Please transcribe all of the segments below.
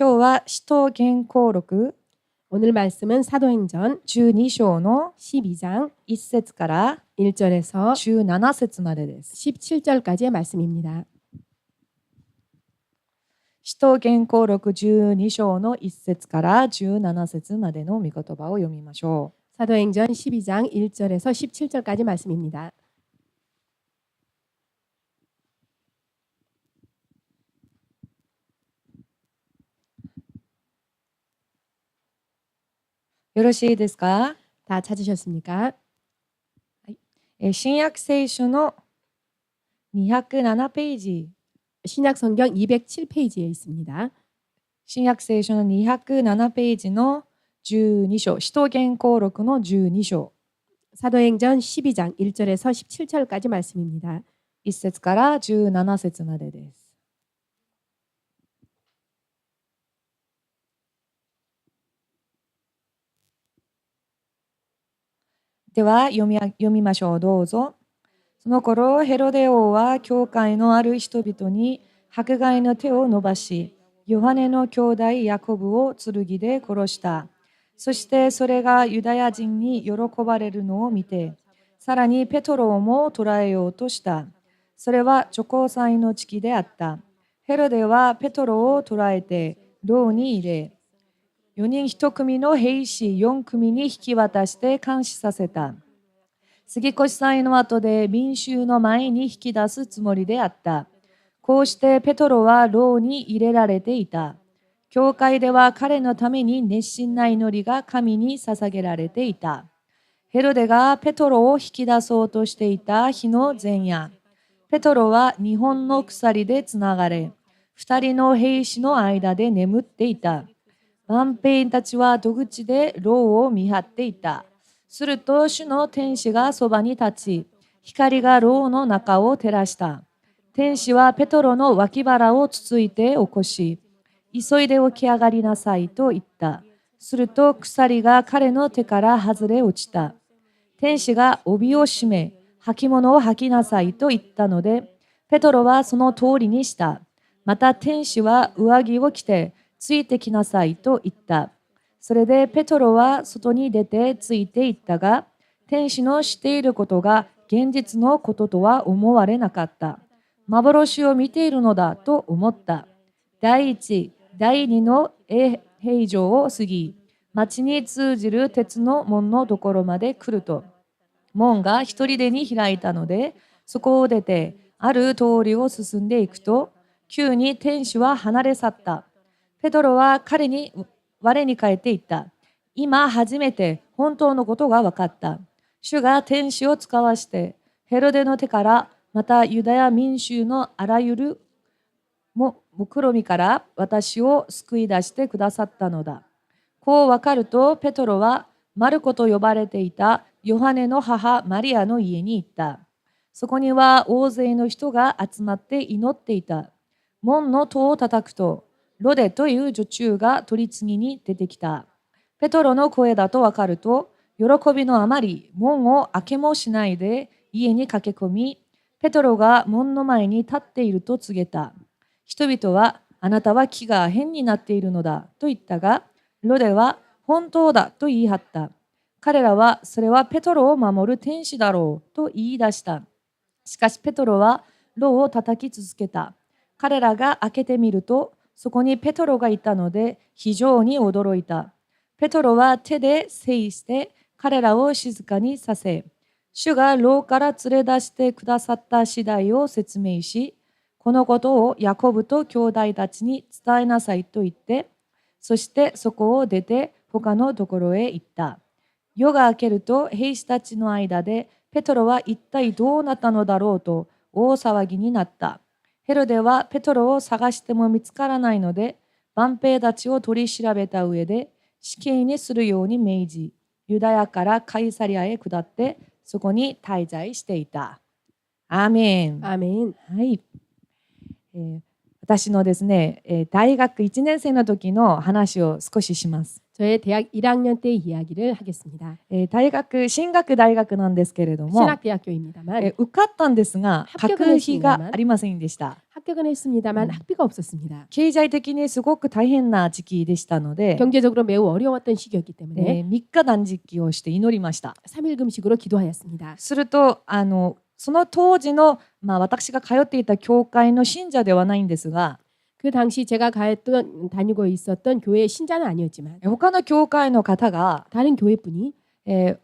今日は使徒言行録 오늘 말씀은 사도행전 12章の 12장 1節から 1절에서 17節までです。 17절까지의 말씀입니다. 使徒言行録12章の1節から17節までの御言葉を読みましょう。 사도행전 12장 1절에서 17절까지 말씀입니다. よろしいですか？ 다 찾으셨습니까? 新約聖書の207ページ 신약 성경 207페이지에 있습니다. 新約聖書の207ページの12章、使徒言行録の12章 사도행전 12장 1절에서 17절까지 말씀입니다. 1節から17節までです。では読みましょう。どうぞ。その頃ヘロデ王は教会のある人々に迫害の手を伸ばし、ヨハネの兄弟ヤコブを剣で殺した。そしてそれがユダヤ人に喜ばれるのを見て、さらにペトロをも捕らえようとした。それは除光祭の月であった。ヘロデはペトロを捕らえて牢に入れ、4人1組の兵士4組に引き渡して監視させた。杉越祭の後で民衆の前に引き出すつもりであった。こうしてペトロは牢に入れられていた。教会では彼のために熱心な祈りが神に捧げられていた。ヘロデがペトロを引き出そうとしていた日の前夜、ペトロは2本の鎖でつながれ、2人の兵士の間で眠っていた。万兵たちは戸口で牢を見張っていた。すると主の天使がそばに立ち、光が牢の中を照らした。天使はペトロの脇腹をつついて起こし、急いで起き上がりなさいと言った。すると鎖が彼の手から外れ落ちた。天使が帯を締め、履物を履きなさいと言ったので、ペトロはその通りにした。また天使は上着を着て、ついてきなさいと言った。それでペトロは外に出てついていったが、天使のしていることが現実のこととは思われなかった。幻を見ているのだと思った。第一、第二の平城を過ぎ、町に通じる鉄の門のところまで来ると、門が一人でに開いたので、そこを出て、ある通りを進んでいくと、急に天使は離れ去った。ペトロは彼に我に返って言った。今初めて本当のことが分かった。主が天使を使わして、ヘロデの手から、またユダヤ民衆のあらゆる目論みから私を救い出してくださったのだ。こう分かると、ペトロはマルコと呼ばれていたヨハネの母マリアの家に行った。そこには大勢の人が集まって祈っていた。門の戸を叩くと、ロデという女中が取り次ぎに出てきた。ペトロの声だと分かると、喜びのあまり門を開けもしないで家に駆け込み、ペトロが門の前に立っていると告げた。人々は、あなたは気が変になっているのだと言ったが、ロデは本当だと言い張った。彼らは、それはペトロを守る天使だろうと言い出した。しかしペトロは牢を叩き続けた。彼らが開けてみると、そこにペトロがいたので非常に驚いた。ペトロは手で制して彼らを静かにさせ、主が牢から連れ出してくださった次第を説明し、このことをヤコブと兄弟たちに伝えなさいと言って、そしてそこを出て他のところへ行った。夜が明けると兵士たちの間でペトロは一体どうなったのだろうと大騒ぎになった。ヘロデはペトロを探しても見つからないので、万兵たちを取り調べた上で死刑にするように命じ、ユダヤからカイサリアへ下ってそこに滞在していた。アーメン。アーメン。はい。私のですね、大学1年生の時の話を少しします。 저의 대학 1학년 때 이야기를 하겠습니다. 大学進学大学なんですけれども、 신학대학교입니다만 受かったんですが 합격은 学費が 했습니다만 ありませんでした。 합격은 했습니다만 학비가 없었습니다. 経済的にすごく大変な時期でしたので、 경제적으로 매우 어려웠던 시기였기 때문에 3日断食をして祈りました。 3일 금식으로 기도하였습니다. するとその当時の、私が通っていた教会の信者ではないんですが、 그 당시 제가 다니고 있었던 교회의 신자는 아니었지만 他の教会の方が、 다른 교회분이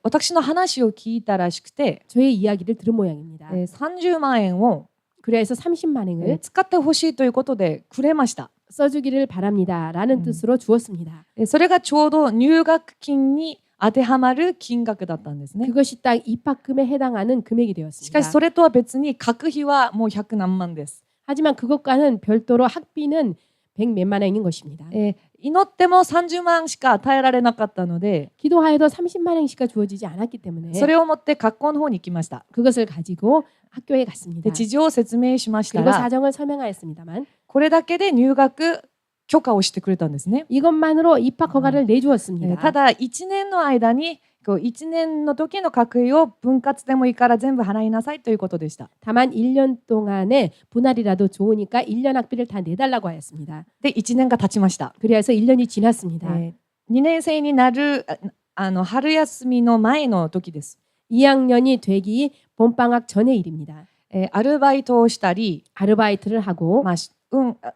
私の話を聞いたらしくて、 저의 이야기를 들은 모양입니다. 30万円を 그래서 30만 원을 使ってほしいということでくれました。 써주기를 바랍니다라는 뜻으로 주었습니다. それがちょうど入学金に当てはまる金額だったんですね。 그것이 딱 입학금에 해당하는 금액이 し 되었습니다. かしそれとは別に学費はもう100何万です。 하지만 그것과는 별도로 학비는 100 몇만 원인 것입니다. 祈っても30万しか与えられなかったので、 기도하여도 30만 원씩가 주어지지 않았기 때문에 それを持って学校の方に行きました。 그것을 가지고 학교에 갔습니다. で事情を説明しました 그리고 ら、 사정을 설명하였습니다만 これだけで入学許可をしてくれたんですね。 이것만으로 입학 허가를 내주었습니다. ただ1年の間に1年の時の学費を分割でもいいから全部払いなさいということでした。 다만 1년 동안의 분할이라도 좋으니까 1년 학비를 다 내달라고 하였습니다. で1年が経ちました。 그래서 1년이 지났습니다. 2年生になる春休みの前の時です。 2학년이 되기 봄방학 전의 일입니다. アルバイトをしたり、 아르바이트를 하고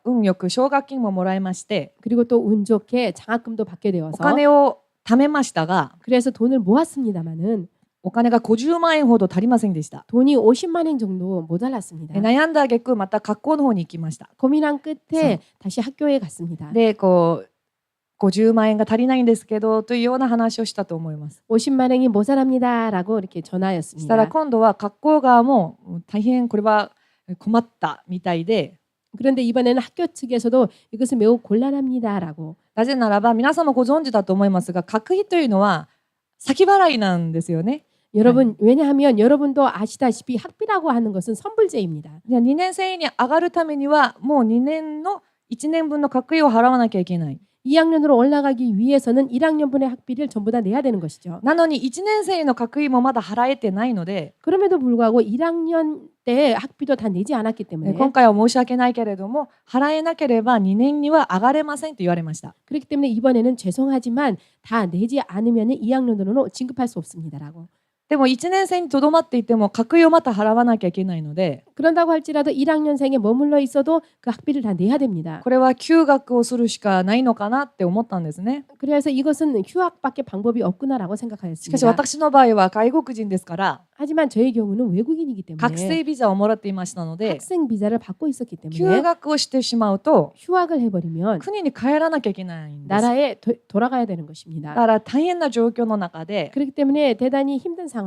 運よく奨学金ももらいまして、 그리고 또 운 좋게 장학금도 받게 お 되어서 金を貯めましたが、 그래서 돈을 모았습니다마는 お金が50万円ほど足りませんでした。 돈이 50만 원 정도 모자랐습니다. 悩んだ挙句また学校の方に行きました。 고민한 끝에 다시 학교에 갔습니다. で50万円が足りないんですけどというような話をしたと思います。 50만 원이 모자랍니다라고 이렇게 そしたら 전하였습니다. 今度は学校側も大変これは困ったみたいで、 그런데 이번에는 학교 측에서도 이것은 매우 곤란합니다라고. なぜならば皆さんもご存知だと思いますが、学費というのは先払いなんですよね。 여러분 왜냐하면 여러분도 아시다시피 학비라고 하는 것은 선불제입니다. 2年生に上がるためにはもう2年の1年分の学費を払わなきゃいけない。 2학년으로 올라가기 위해서는 1학년분의 학비를 전부 다 내야 되는 것이죠. なのに1年生の学費もまだ払えてないので、 그럼에도 불구하고 1학년 때 학비도 다 내지 않았기 때문에 今回は申し訳ないけれども払えなければ2年には上がれませんと言われました。 그렇기 때문에 이번에는 죄송하지만 다 내지 않으면 2학년으로는 진급할 수 없습니다라고. でも1年生にとどまっていても学費をまた払わなきゃいけないので、 그런다고 할지라도 1학년생에 머물러 있어도 그 학비를 다 내야 됩니다. これは休学をするしかないのかなって思ったんですね。 그래서 이것은 휴학밖에 방법이 없구나라고 しかし 생각하였습니다. 私の場合は外国人ですから 하지만 저의 경우는 외국인이기 学生 때문에 ビザをもらっていましたので、 학생 비자를 받고 있었기 休 때문에 学をしてしまうと 휴학을 해버리면 国に帰らなきゃいけないんです。だ 나라에 돌아가야 되는 것입니다. から大変な状況の中で、 그렇기 때문에 대단히 힘든 상황에서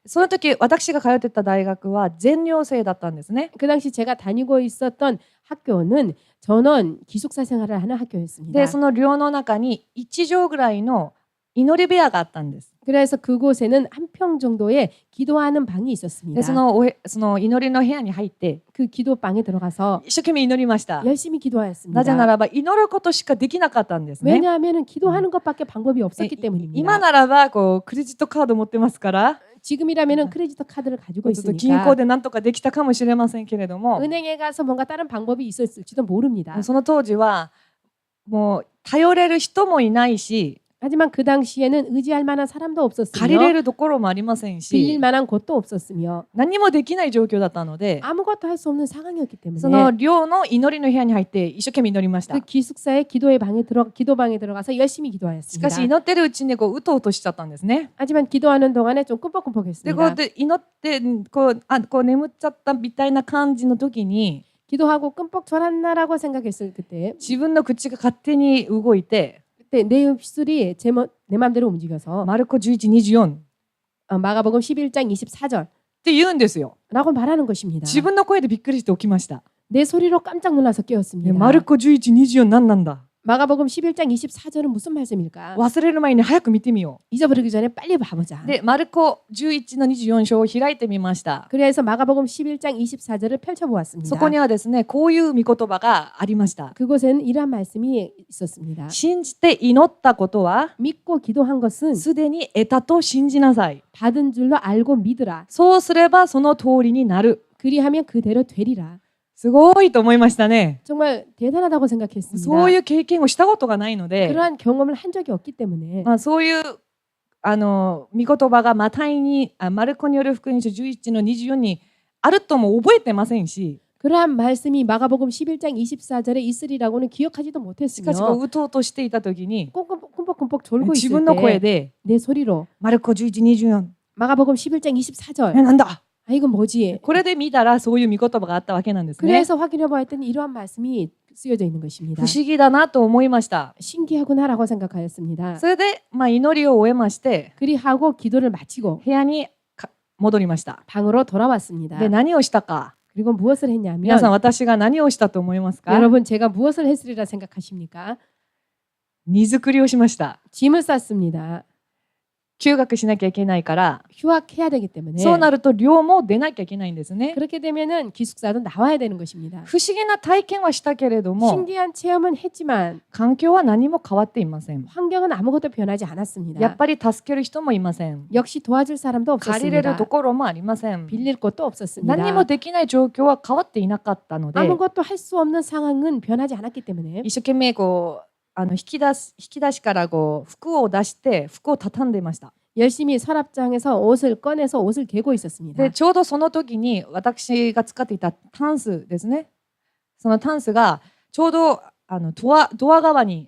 その時私が通ってた大学は全寮制だったんですね。 그 당시 제가 다니고 있었던 학교는 전원 기숙사 생활을 하는 학교였습니다. でその寮の中に1畳ぐらいの祈り部屋があったんです。 그래서 그곳에는 한 평 정도의 기도하는 방이 で 있었습니다. その祈りの部屋に入って 그 기도방에 들어가서 一生懸命祈りました。 열심히 なぜな 기도하였습니다. らば祈ることしかできなかったんですね。 왜냐하면 기도하는 것밖에 방법이 없었기 今 때문입니다. ならばクレジットカード持ってますから 지금이라면 크레디트 카드를 가지고 ちょっと銀 있으니까 行でなんとかできたかもしれませんけれども、 은행에 가서 뭔가 다른 방법이 있었을지도 모릅니다. その当時はもう頼れる人もいないし、 하지만 그 당시에는 의지할 만한 사람도 借りれ 없었으며 るところもありません 빌릴 し、 만한 곳도 없었으며 何もできない状況だったので、 아무것도 할 수 없는 상황이었기 その 때문에 寮の祈りの部屋に入って一生懸命祈りました。 그 기숙사의 기도방에 들어가서 열심히 し 기도하였습니다. かし祈ってるうちにうとうとしちゃったんですね。 하지만 기도하는 동안에 좀 で 꿈뻑꿈뻑했습니다. で祈って眠っちゃったみたいな感じの時に 기도하고 끔뻑 졸았나라고 생각했을 그때 自分の口が勝手に動いて 그때 내 입술이 내 마음대로 움직여서 マルコ11:24 마가복음 11장 24절라고 って言うんですよ。 말하는 것입니다. 自分の声でびっくりして起きました。 내 소리로 깜짝 놀라서 깨었습니다. マルコ11:24何なんだ。 마가복음 11장 24절은 무슨 말씀일까? 忘れる前に早く見てみよ 잊어버리기 전에 빨리 봐보자. う。で、マルコ11の24章を開いてみました。 그래서 마가복음 11장 24절을 そ 펼쳐보았습니다. こにはですね、こういう御言葉がありました。 그곳에는 이러한 말씀이 있었습니다. 信じて祈ったことは 믿고 기도한 것은 すでに得たと信じなさい。 받은 줄로 알고 믿으라. そうすればその通りになる。 그리하면 그대로 되리라. すごいと思いましたね。 정말 대단하다고 생각했습니다. そういう経験をしたことがないので、 그러한 경험을 한 적이 없기 때문에 そういう御言葉がマルコによる福音書11の24にあるとも覚えてませんし、 그러한 말씀이 마가복음 11장 24절에 있으리라고는 기억하지도 しかしこう 못했으며 打とうとしていた時に 꼼뻑꼼뻑 졸고 自 있을 分の声 때 で 내 소리로 マルコ11、24 마가복음 11장 24절 なんだ 아 이건 뭐지? これで見たらそういう御言葉があったわけなんですね。 그래서 확인해 보았더니 이러한 말씀이 쓰여져 있는 不 것입니다. 思議だなと思いました。 신기하구나라고 생각하였습니다. それで、祈りを終えまして 그리하고 기도를 마치고 部屋に戻りました。 방으로 돌아왔습니다. で、何をしたか。 그리고 무엇을 皆 했냐면 さん私が何をしたと思いますか。 여러분 제가 무엇을 했으리라 생각하십니까? 荷造りをしました。 짐을 쌌습니다. 休学しなきゃいけないから、 휴학해야 되기 때문에 そうなると寮も出なきゃいけないんですね。 그렇게 되면은 기숙사도 나와야 되는 것입니다. 不思議な体験はしたけれども、 신기한 체험은 했지만 環境は何も変わっていません。 환경은 아무것도 변하지 やっ 않았습니다. ぱり助ける人もいません。 역시 도와줄 사람도 借りれる 없었습니다. ところもありません。 빌릴 곳도 없었습니다. 何もできない状況は変わっていなかったので、 아무것도 할 수 없는 상황은 변하지 않았기 때문에 一生懸命引き出しから服を出して服を畳んでいました。 열심히 서랍장에서 옷을 꺼내서 옷을 개고 있었습니다. でちょうどその時に私が使っていたタンスですね。そのタンスがちょうどドア側に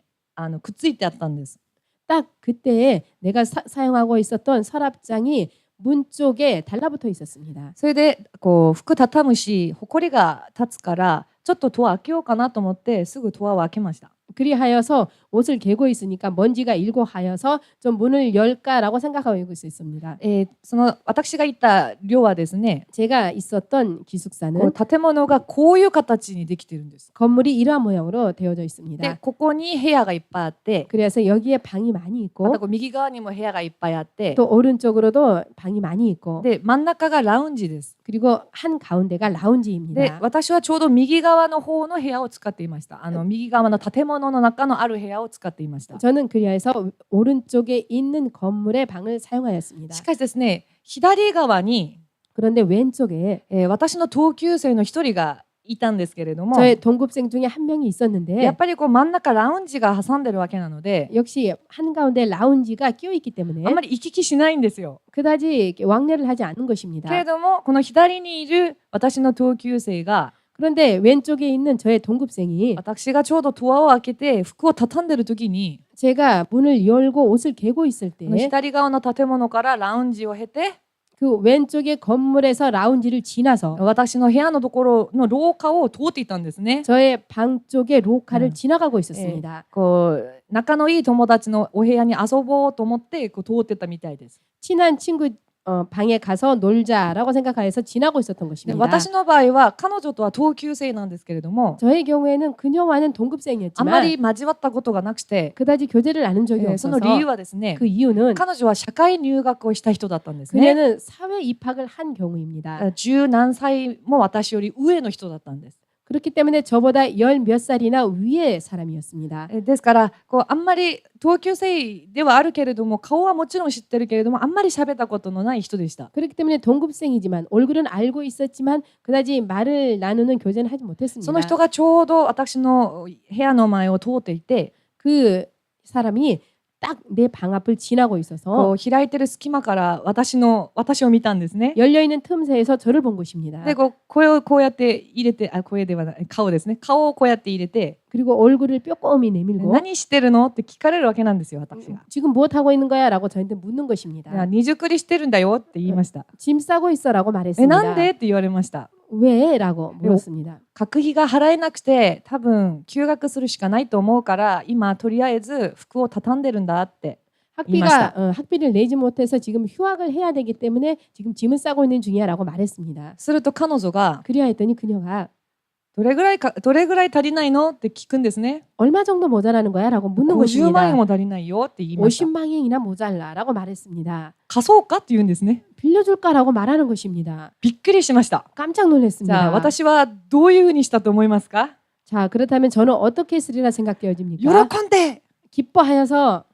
くっついてあったんです。 딱 그때에 내가 사용하고 있었던 서랍장이 문 쪽에 달라붙어 있었습니다. それで服畳むし、埃が立つからちょっとドア開けようかなと思ってすぐドアを開けました。 그리하여서 옷을 개고 있으니까 먼지가 일고 하여서 좀 문을 열까라고 생각하고 있었습니다. その私が行った寮はですね、 제가 있었던 기숙사는 建物がこういう形にできてるんです。 건물이 이러한 모양으로 되어져 で 있습니다. ここに部屋がいっぱいあって、 그래서 여기에 방이 많이 ま 있고 た右側にも部屋がいっぱいあって、 또 오른쪽으로도 방이 많이 있고 で真ん中がラウンジです。 그리고 한 가운데가 で 라운지입니다. 私はちょうど右側の方の部屋を使っていました。右側の建物の中のある部屋を使っていました。 저는 그리하여서 오른쪽에 있는 건물의 방을 사용하였습니다. しかしですね、左側に、 그런데 왼쪽에 私の同級生の一人がいたんですけれども、 저의 동급생 중에 한 명이 や 있었는데 っぱり真ん中ラウンジが挟んでるわけなので、 역시 한가운데 라운지가 끼어 있기 때문에 あんまり行き来しないんですよ。 그다지 이렇게 왕래를 하지 않는 けれ 것입니다. どもこの左にいる私の同級生が、 그런데 왼쪽에 있는 저의 동급생이 私がちょうどドアを開けて服を畳んでる時に、 제가 문을 열고 옷을 개고 있을 この 때 左側の建物からラウンジを経て、 그 왼쪽의 건물에서 라운지를 지나서 私の部屋のところの廊下を通っていたんですね。 저의 방 쪽의 로카를 음. 지나가고 있었습니다. 仲のいい友達のお部屋に遊ぼうと思って通ってたみたいです。 친한 친구 방에 가서 놀자라고 생각하여서 지나고 있었던 で 것입니다. 私の場合は彼女とは同級生なんですけれども、 저의 경우에는 그녀와는 あんま 동급생이었지만 り交わったことがなくて、 그다지 교제를 나눈 적이 その 없어서 理由はですね、 그 이유는 彼女は社会入学をした人だったんですね。 그녀는 사회 입학을 한 경우입니다. 十何歳も私より上の人だったんです。 그렇기 때문에 저보다 열 몇 살이나 위의 사람이었습니다. ですからあんまり同級生ではあるけれども、顔はもちろん知ってるけれども、あんまり喋ったことのない人でした。 그렇기 때문에 동급생이지만 얼굴은 알고 있었지만 그다지 말을 나누는 교제는 하지 その 못했습니다. 人がちょうど私の部屋の前を通っていて、 그 사람이 딱 내 방 앞을 지나고 있어서 開いてる隙間から私を見たんですね。 열려 있는 틈새에서 저를 본 것입니다. で声をこうやって入れて、声ではない、顔ですね。顔をこうやって入れて、 그리고 얼굴을 뼈꼬미 내밀고 何してるのって聞かれるわけなんですよ、私が。 지금 무엇 하고 있는 거야라고 저한테 묻는 いや、 것입니다. 荷造りしてるんだよって言いました。 짐 싸고 있어라고 なん 말했습니다. でって言われました。 왜라고 물었습니다. 学費が払えなくて多分休学するしかないと思うから今とりあえず服を畳んでるんだって。 학비를 내지 못해서 지금 휴학을 해야 되기 때문에 지금 짐을 싸고 있는 중이야라고 말했습니다. すると彼女が 그리하였더니 그녀가 どれぐらい足りないのって聞くんですね。 얼마 정도 모자라는 거야? 라고 묻는 50万円 것입니다. も足りないよって言いました。 50만 원이나 모자라 라고 말했습니다. 貸そうかって言うんですね。 빌려줄까라고 말하는 것입니다. びっくりしました。 깜짝 じゃあ 놀랐습니다. 私はどういうふうにしたと思いますか？ 자, 그렇다면 저는 어떻게 했으리라 생각되어집니까? 喜んで 기뻐하여서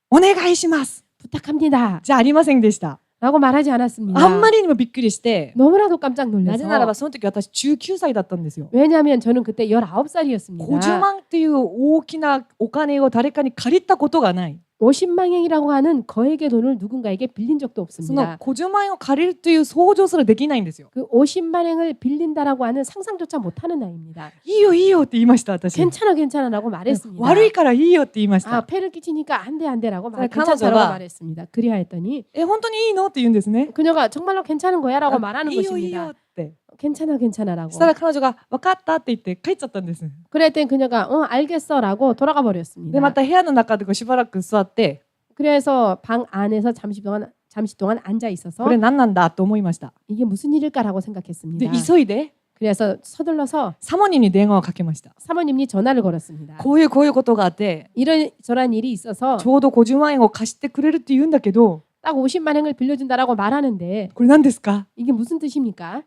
お願いします 부탁합니다. じゃありませんでした。 라고 말하지 않았습니다. あんまりにもびっくりして、 너무나도 깜짝 なぜならば 놀라서 その時私19歳だったんですよ。 왜냐하면 저는 그때 19살이었습니다. 50万っていう大きなお金を誰かに借りたことがない。 50만 원이라고 하는 거액의 돈을 누군가에게 빌린 적도 その 없습니다. 50万円を借りるという想像すらできないんですよ。 그 50만 원을 빌린다라고 하는 상상조차 못하는 나이입니다. いいよいいよって言いました私。 괜찮아 괜찮아라고 말했습니다. 悪いからいいよって言いまし 아 た。 폐를 끼치니까 안돼 안돼라고 자, 괜찮다라고彼女が 말했습니다. 그리하였더니 本当にいいのって言うんですね。 그녀가 정말로 괜찮은 거야라고 あ 말하는 いいよいいよ 것입니다. って。 괜찮아 괜찮아라고. そしたら彼女が分かったって言って帰っちゃったんです。 그랬더니 그녀가 알겠어라고 돌아가 で 버렸습니다. また部屋の中でこうしばらく座って 그래서 방 안에서 잠시 동안 앉아 있어서 これ何なんだと思いました。 이게 무슨 일일까라고 で 생각했습니다. 急いで 그래서 서둘러서 サモニーに電話をかけました。 사모님이 전화를 걸었습니다. こういうことがあって 이런 저런 일이 있어서 ちょうど50万円を貸してくれるって言うんだけど 딱 50만 원을 빌려준다라고 말하는데 これ何ですか？ 이게 무슨 뜻입니까?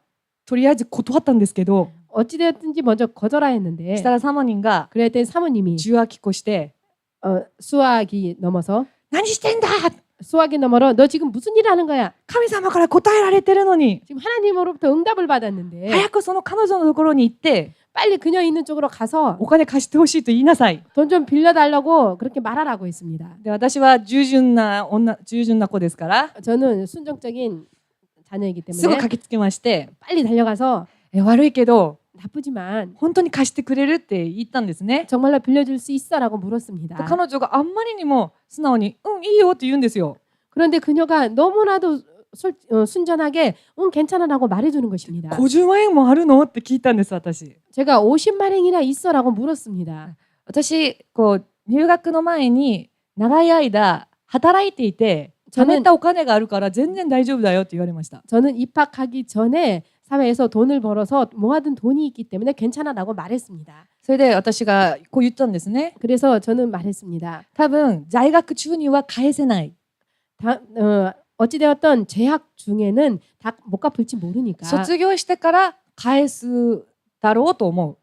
とりあえず断ったんですけど 어찌되었든지 먼저 そ 거절하였는데 したらサモニーが 그랬더니 사모님이 受話器越して 수화기 넘어서 何してんだ 수화기 너머로 너 지금 무슨 일을 하는 거야? 神様から答えられてるのに 지금 하나님으로부터 응답을 받았는데 早くその彼女のところに行って 빨리 그녀 있는 쪽으로 가서 お金貸してほしいと言いなさい。 돈 좀 빌려달라고 그렇게 말하라고 했습니다. で私は従順な子ですから 저는 순종적인 자녀이기 すぐ 때문에 駆けつけまして 빨리 달려가서 悪いけど 나쁘지만 本当に貸してくれるって言ったんですね。 정말로 빌려줄 수 있어라고 물었습니다. 彼女があんまりにも素直にいいよって言うんですよ。 그런데 그녀가 너무나도 순전하게 괜찮아라고 말해주는 것입니다. 50万円もあるのって聞いたんです私。 제가 50만 원이나 있어라고 물었습니다. 私入学の前に長い間働いていて貯 저는 めたお金があるから全然大丈夫だよって言われました。 저는 입학하기 전에 사회에서 돈을 벌어서 모아둔 돈이 있기 때문에 괜찮아라고 말했습니다. それで私がこう言ったんですね。 그래서 저는 말했습니다. 多分在学中には返せない。 어찌되었던 재학 중에는 다 못 갚을지 모르니까 卒業してから返すだろうと思う。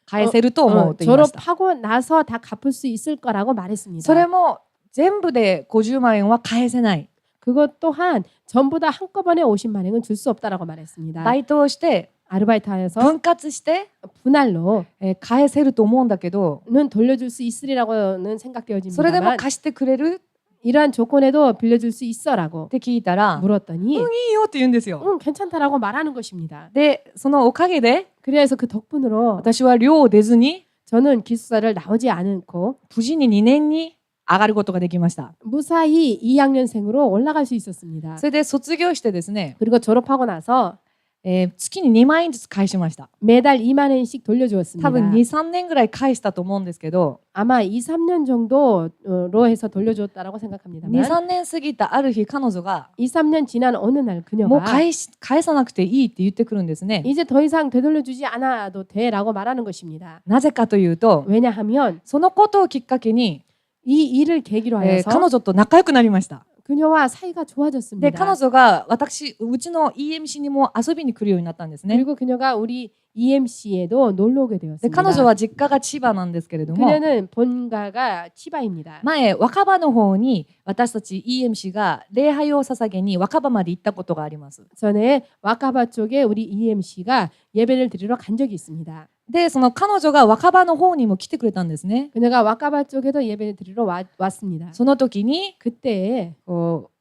返せると思うと言いました。 졸업하고 나서 다 갚을 수 있을 거라고 말했습니다. それも全部で50万円は返せない。 그것 또한 전부 다 한꺼번에 50만 원은 줄 수 없다라고 말했습니다. バイトをして 아르바이트하여서 分割して 분할로 返せると思うんだけど 는 돌려줄 수 있으리라고는 それでも 생각되어집니다만 貸してくれる 이러한 조건에도 빌려줄 수 있어라고 って聞いたら 물었더니 いいよって言うんですよ。 괜찮다라고 말하는 것입니다. でそのおかげで 그래서 그 덕분으로 私は寮を出ずに 저는 기숙사를 나오지 않고 無事に2年に上がることができました。 무사히 2학년생으로 올라갈 수 있었습니다. それで卒業してですね、 그리고 졸업하고 나서 月に2万円ずつ返しました。 매달 2만 원씩 多 돌려주었습니다. 分2、3年ぐらい返したと思うんですけど、 아마 2, 3년 정도로 해서 돌려줬다라고 2、 생각합니다만 3年過ぎたある日彼女が 2, 3년 지난 어느 날 もう 그녀가 返さなくていいって言ってくるんですね。 이제 더 이상 되돌려주지 않아도 돼라고 말하는 것입니다. なぜかというと、 왜냐하면 そのことをきっかけに、 이 일을 계기로 彼 하여서 女と仲良くなりました。 그녀와 사이가 で、 좋아졌습니다. 彼女がうちの EMC にも遊びに来るようになったんですね。 그리고 그녀가 우리 EMC에도 놀러 오게 で、 되었습니다. 彼女は実家が千葉なんですけれども、 그녀는 본가가 치바입니다. 前若葉の方に私たち EMC が礼拝を捧げに若葉まで行ったことがあります。 전에 와카바 쪽에 우리 EMC가 예배를 드리러 간 적이 있습니다. で、その彼女が若葉の方にも来てくれたんですね。 그녀가 와카바 쪽에도 예배를 드리러 왔습니다. その時に 그때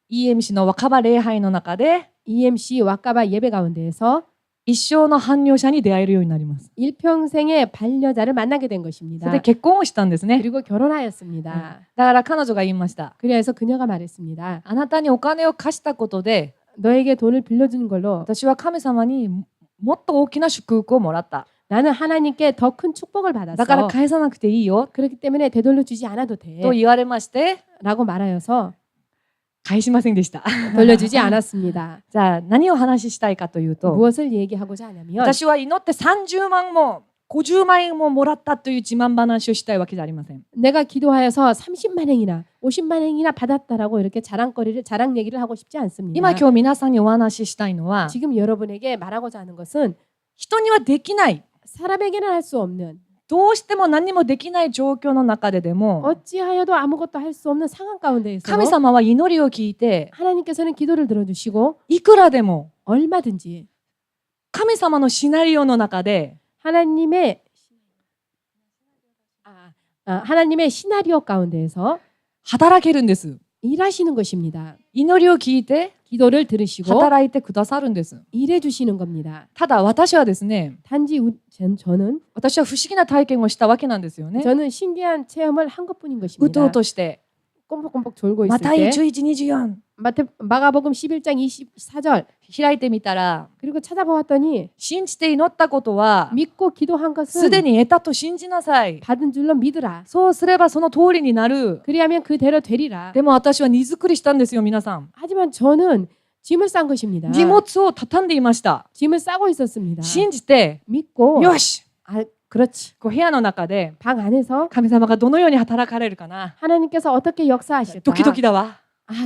EMC の若葉礼拝の中で EMC 와카바 예배 가운데에서 一生の伴侶者に出会えるようになります。 일평생의 반려자를 만나게 된 そ 것입니다. れで結婚をしたんですね。 그리고 결혼하였습니다. だから彼女が言いました。 그래서 그녀가 말했습니다. あなたにお金を貸したことで 너에게 돈을 빌려주는 걸로 私は神様にもっと大きな祝福をもらった。 나는 하나님께 더 큰 축복을 だから 받았어. 返さなくていいよ 그렇기 때문에 되돌려주지 않아도 돼. と言われまして 라고 말하여서 返しませんでした。 돌려주지 않았습니다. じゃあ何を話したいかというと 무엇을 얘기하고자 하냐면 私は祈って30万も50万円ももらったという自慢話をしたいわけじゃありません。 내가 기도하여서 30만 행이나 50만 행이나 받았다라고 이렇게 자랑 얘기를 하고 싶지 않습니다. 今今日皆さんにお話ししたいのは 지금 여러분에게 말하고자 하는 것은 人にはできない 사람에게는 할 수 없는 どうしても何もできない状況の中ででも 어찌하여도 아무것도 할 수 없는 상황 가운데에서 神様は祈りを聞いて 하나님께서는 기도를 들어주시고 いくらでも 얼마든지 神様のシナリオの中で 하나님의 하나님의 시나리오 가운데에서 働けるんです。 일하시는 것입니다. 祈りを聞いて 기도를 들으시고 働いてくださるんです。 일해 주시는 겁니다. ただ私はですね、 단지 저는 私は不思議な体験をしたわけなんですよね。 저는 신기한 체험을 한 것뿐인 うと 것입니다. うとして 꼼뻑꼼뻑 졸고 マ 있을 タイ 때 11:24 마가복음 11장 24절 開いてみたら 그리고 찾아보았더니 信じて祈ったことは 믿고 기도한 すで 것은 に得たと信じなさい。 받은 줄로 믿으라. そうすればその通りになる。 그리하면 그대로 되리라. でも私は荷造りしたんですよ、皆さん。 하지만 저는 짐을 싼 것입니다. 荷物を畳んでいました。 짐을 싸고 있었습니다. 信じて、 믿고 よし、 그렇지. こう部屋の中で 방 안에서 神様がどのように働かれるかな。 하나님께서 어떻게 역사하실까? ドキドキだわ。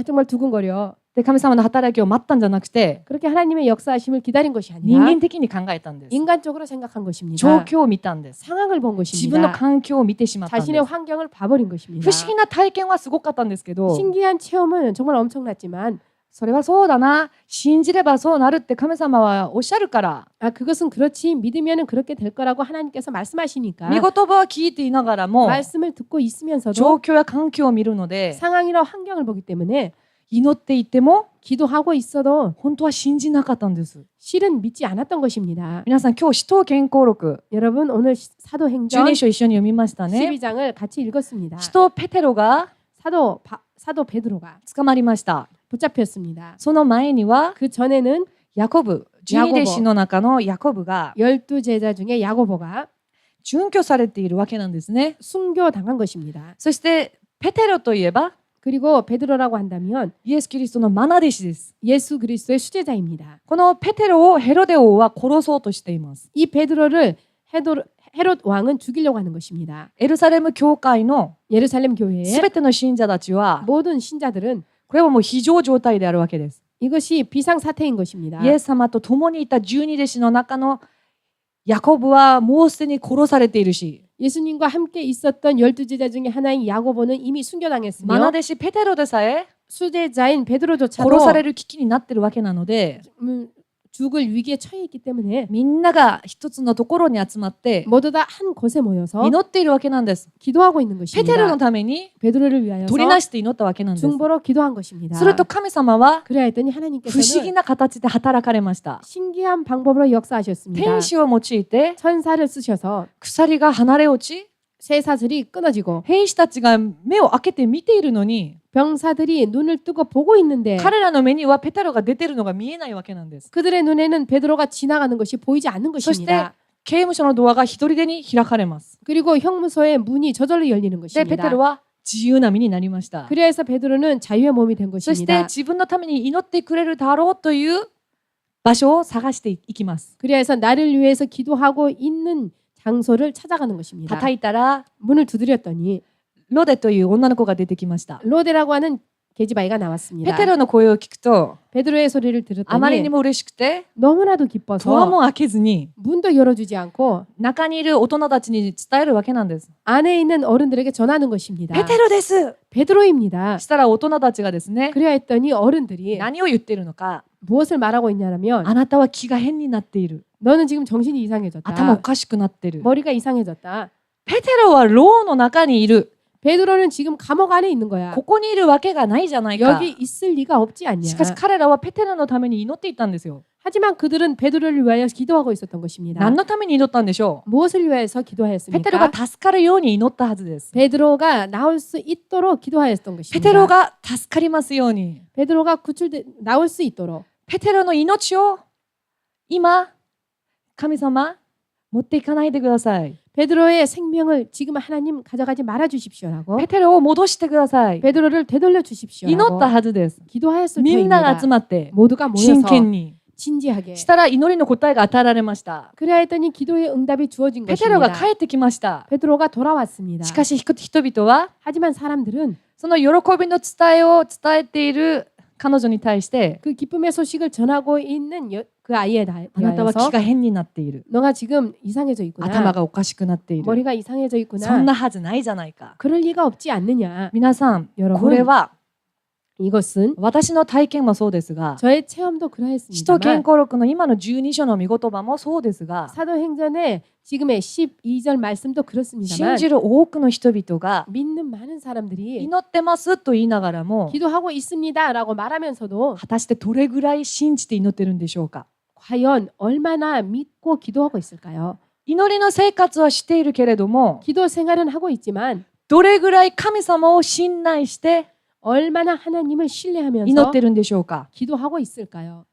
정말 두근거려. で、神様の働きを待ったんじゃなくて、 그렇게 하나님의 역사하심을 기다린 것이 人 아니라 間的に考えたんです。 인간적으로 생각한 것입니다. 状況を見たんです。 상황을 본 自分の 것입니다. 環境を見てしまったんです。 자신의 환경을 봐버린 것입니다. 不思議な体験はすごかったんですけど、 신기한 체험은 정말 엄청났지만 それはそうだな、信じればそうなるって神様はおっしゃるから、 그것은 그렇지 믿으면 그렇게 될 거라고 하나님께서 말씀하시니까 御言葉は聞いていながらも、 말씀을 듣고 状 있으면서도 況や環境を見るので、 상황이나 환경을 보기 때문에 祈っていても 기도하고 있어도 本当は信じなかったんです。 실은 믿지 않았던 것입니다. 皆さん今日使徒健康録 여러분 오늘 사도행전 12章一緒に読みましたね。 12장을 같이 읽었습니다. 使徒ペテロが 사도 베드로가 捕まりました。 붙잡혔습니다. その前には 그 전에는 ヤコブ、十二弟子の中のヤコブが 12 제자 중에 야고보가 殉教されているわけなんですね。 순교당한 것입니다. そしてペテロといえば 그리고 베드로라고 한다면 イエス・キリストの愛弟子です。 예수 그리스도의 수제자입니다. このペテロをヘロデ王は殺そうとしています。 이 베드로를 헤롯 왕은 죽이려고 하는 것입니다. エルサレム教会の 예루살렘 교회의 すべての信者たちは 모든 신자들은 これはもう非常状態であるわけです。 이것이 비상사태인 것입니다. イエス様と共にいた十二弟子の中のヤコブはもうすでに殺されているし、 예수님과 함께 있었던 12제자 중에 하나인 야고보는 이미 愛 순교당했으며 弟子ペテロでさえ 수제자인 베드로조차도 殺される危機になっているわけなので、 죽을 위기에 처해 있기 때문에 みんなが一つのところに集まって 모두 다 한 곳에 모여서 祈っているわけなんです。 기도하고 있는 ペテロ 것입니다. のために 베드로를 위하여서 取りなして祈ったわけなんです。 중보로 기도한 것입니다. すると神様は 그래야 했더니 不思議 하나님께서는 な形で働かれました。 신기한 방법으로 역사하셨습니다. 天使を用いて 천사를 쓰셔서 鎖が離れ落ち、 쇠사슬이 끊어지고 兵士たちが目を開けて見ているのに、 병사들이 눈을 뜨고 보고 있는데 彼らの目にはペテロが出てるのが見えないわけなんです。 그들의 눈에는 베드로가 지나가는 것이 보이지 않는 そして 것입니다. 刑務所のドアが一人でに開かれます。 그리고 형무소의 문이 저절로 열리는 で、ペテ 것입니다. ロは自由な身になりました。 그래서 베드로는 자유의 몸이 된 そして 것입니다. 自分のために祈ってくれるだろうという場所を探していきます。 그래서 나를 위해서 기도하고 있는 장소를 찾아가는 것입니다. 叩いたら 문을 두드렸더니 ロデという女の子が出てきました。 로데라고 하는 계집아이가 ペ 나왔습니다. テロの声を聞くと 베드로의 소리를 あまりに 들었더니 も嬉しくて 너무나도 ドア 기뻐서 も開けずに 문도 열어주지 않고 中にいる大人たちに伝えるわけなんです。 안에 있는 어른들에게 전하는 것입니다. ペテロです。 베드로입니다. したら大人たちがですね、 그래야 했더니 어른들이 何を言っているのか、 무엇을 말하고 있냐면 あなたは気が変になっている。 너는 지금 정신이 이상해졌다. 頭おかしくなってる。 머리가 이상해졌다. ペテロは牢の中にいる。 베드로는 지금 감옥 안에 있는 거야. ここにいるわけがないじゃないか。 여기 있을 리가 없지 않냐. しかし彼らはペテロのために祈っていたんですよ。 하지만 그들은 베드로를 위하여 기도하고 있었던 것입니다. 何のために祈ったんでしょ 무엇을 위해서 う。ペテロが 기도하였습니까? 助かるように祈ったはずです。 베드로가 나올 수 있도록 기도하였던 ペ 것입니다. テロが助かりますように。 베드로가 나올 수 있도록 ペテロの命を今神様持っていかないでください。 베드로의 생명을 지금 하나님 가져가지 말아 주십시오라고 ペテロを戻してください。 베드로를 되돌려 祈っ 주십시오라고 たはずです。 기도하였을 みんなが集 터입니다. まって 모두가 真 모여서 剣に 진지하게. したら祈りの答えが与えられました。 그래야 했더니 기도의 응답이 주어진 ペテロが 것입니다. 帰ってきました。 베드로가 돌아왔습니다. しかし人々は 하지만 사람들은 その喜びの伝えを伝えている彼女に対して 그 기쁨의 소식을 전하고 있는 그 아이에 あなたは気 대하여서 が変になっている。 너가 지금 이상해져 있구나. 頭がおかしくなっている。 머리가 이상해져 そん 있구나. なはずないじゃないか。 그럴 리가 없지 않느냐. 皆さん、 여러분 これは 이것은 私の体験もそうですが、 저의 체험도 使徒言 그러했습니다만 行録の今の12章の御言葉もそうですが、 사도행전의 지금의 12절 말씀도 信 그렇습니다만 じる多くの人々が 믿는 많은 사람들이 祈ってますと言いながらも、 기도하고 있습니다라고 말하면서도 果たしてどれぐらい信じて祈ってるんでしょうか。 과연 얼마나 믿고 기도하고 있을까요? 祈りの生活はしているけれども、 기도 생활은 하고 있지만 どれぐらい神様を信頼して 얼마나 하나님을 祈 신뢰하면서 ってるんでしょうか。 기도하고 있을까요?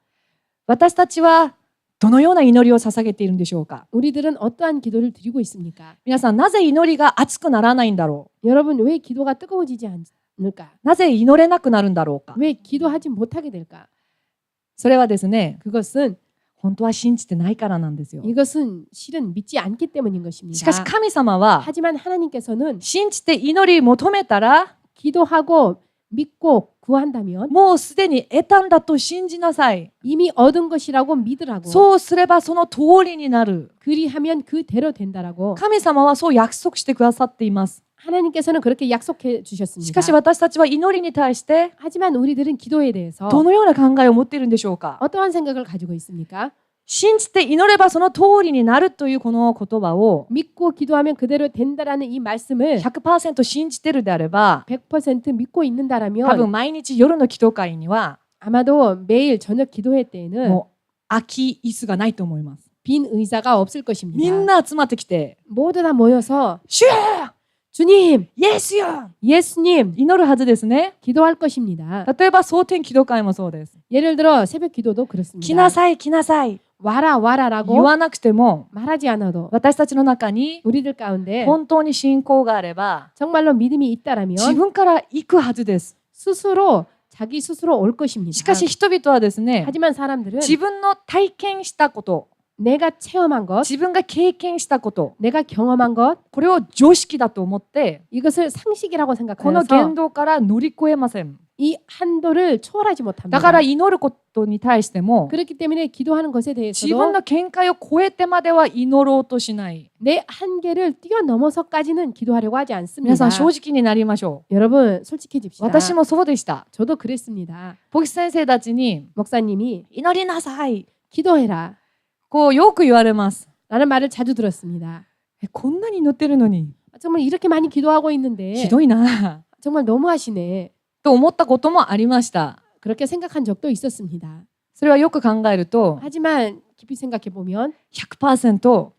私たちはどのような祈りを捧げているんでしょうか。 우리들은 어떠한 기도를 드리고 있습니까? 皆さん、なぜ祈りが熱くならないんだろ 여러분 왜 기도가 뜨거워지지 않을까? う。なぜ祈れなくなるんだろうか。 왜 기도하지 못하게 될까? それはですね、 그것은 本当は信じてないからなんですよ。 이것은 실은 믿지 않기 때문인 し 것입니다. かし神様は 하지만 하나님께서는 信じて祈り求めたら 기도하고 믿고 구한다면 もうすでに得たんだと信じなさい。 이미 얻은 것이라고 믿으라고. そうすればその通りになる。 그리하면 그대로 된다라고. 神様はそう約束してくださっています。 하나님께서는 그렇게 약속해 し 주셨습니다. かし私たちは祈りに対して 하지만 우리들은 기도에 대해서 どのような考えを持っているんでしょうか。 어떠한 생각을 가지고 있습니까? 信じて祈ればその通りになるというこの言葉を 믿고 기도하면 그대로 된다라는 이 말씀을 100% 信じてるであれば 100% 믿고 多分 있는다라면 毎日夜の祈祷会には 아마도 매일 저녁 기도회 때에는 もう空き椅子がないと思います。 빈 의자가 없을 みん 것입니다. な集まってきて 모두 다 모여서 主よ 주님, イエスよ 예수님 祈るはずですね。 기도할 것입니다. 例えば蒼天祈祷会もそうです。 예를 들어 새벽 기도도 来 그렇습니다. なさい来なさい 와라 言 와라라고 わなくても 말하지 않아도 私たちの中に 우리들 가운데 本当に信仰があれば 정말로 믿음이 있다라면 自分から行くはずです。 스스로 자기 스스로 올 것입니다. しかし人々はですね、 하지만 사람들은 自分の体験したこと、 내가 체험한 것, 自分が経験したこと、 내가 경험한 것, これを常識だと思って 이것을 상식이라고 この 생각하여서 言動から乗り越えません。 이 한도를 초월하지 だ 못합니다. から祈ることに対しても 그렇기 때문에 기도하는 것에 自分 대해서도 の見解を超えてまでは祈ろうとしない。 내 한계를 뛰어넘어서까지는 기도하려고 하지 皆 않습니다. さん正直になりましょ 여러분 う。 솔직해집시다. 私もそうでした。 저도 그랬습니다. 牧師先生たちに 목사님이 祈りなさい。 기도해라 こうよく言われます。 라는 말을 자주 들었습니다. こんなに祈ってるのに 정말 이렇게 많이 기도하고 있는데 ひどいな 정말 너무하시네. と思ったこともありました。 그렇게 생각한 적도 있었습니다. それはよく考えると 하지만 깊이 생각해 보면 100% こ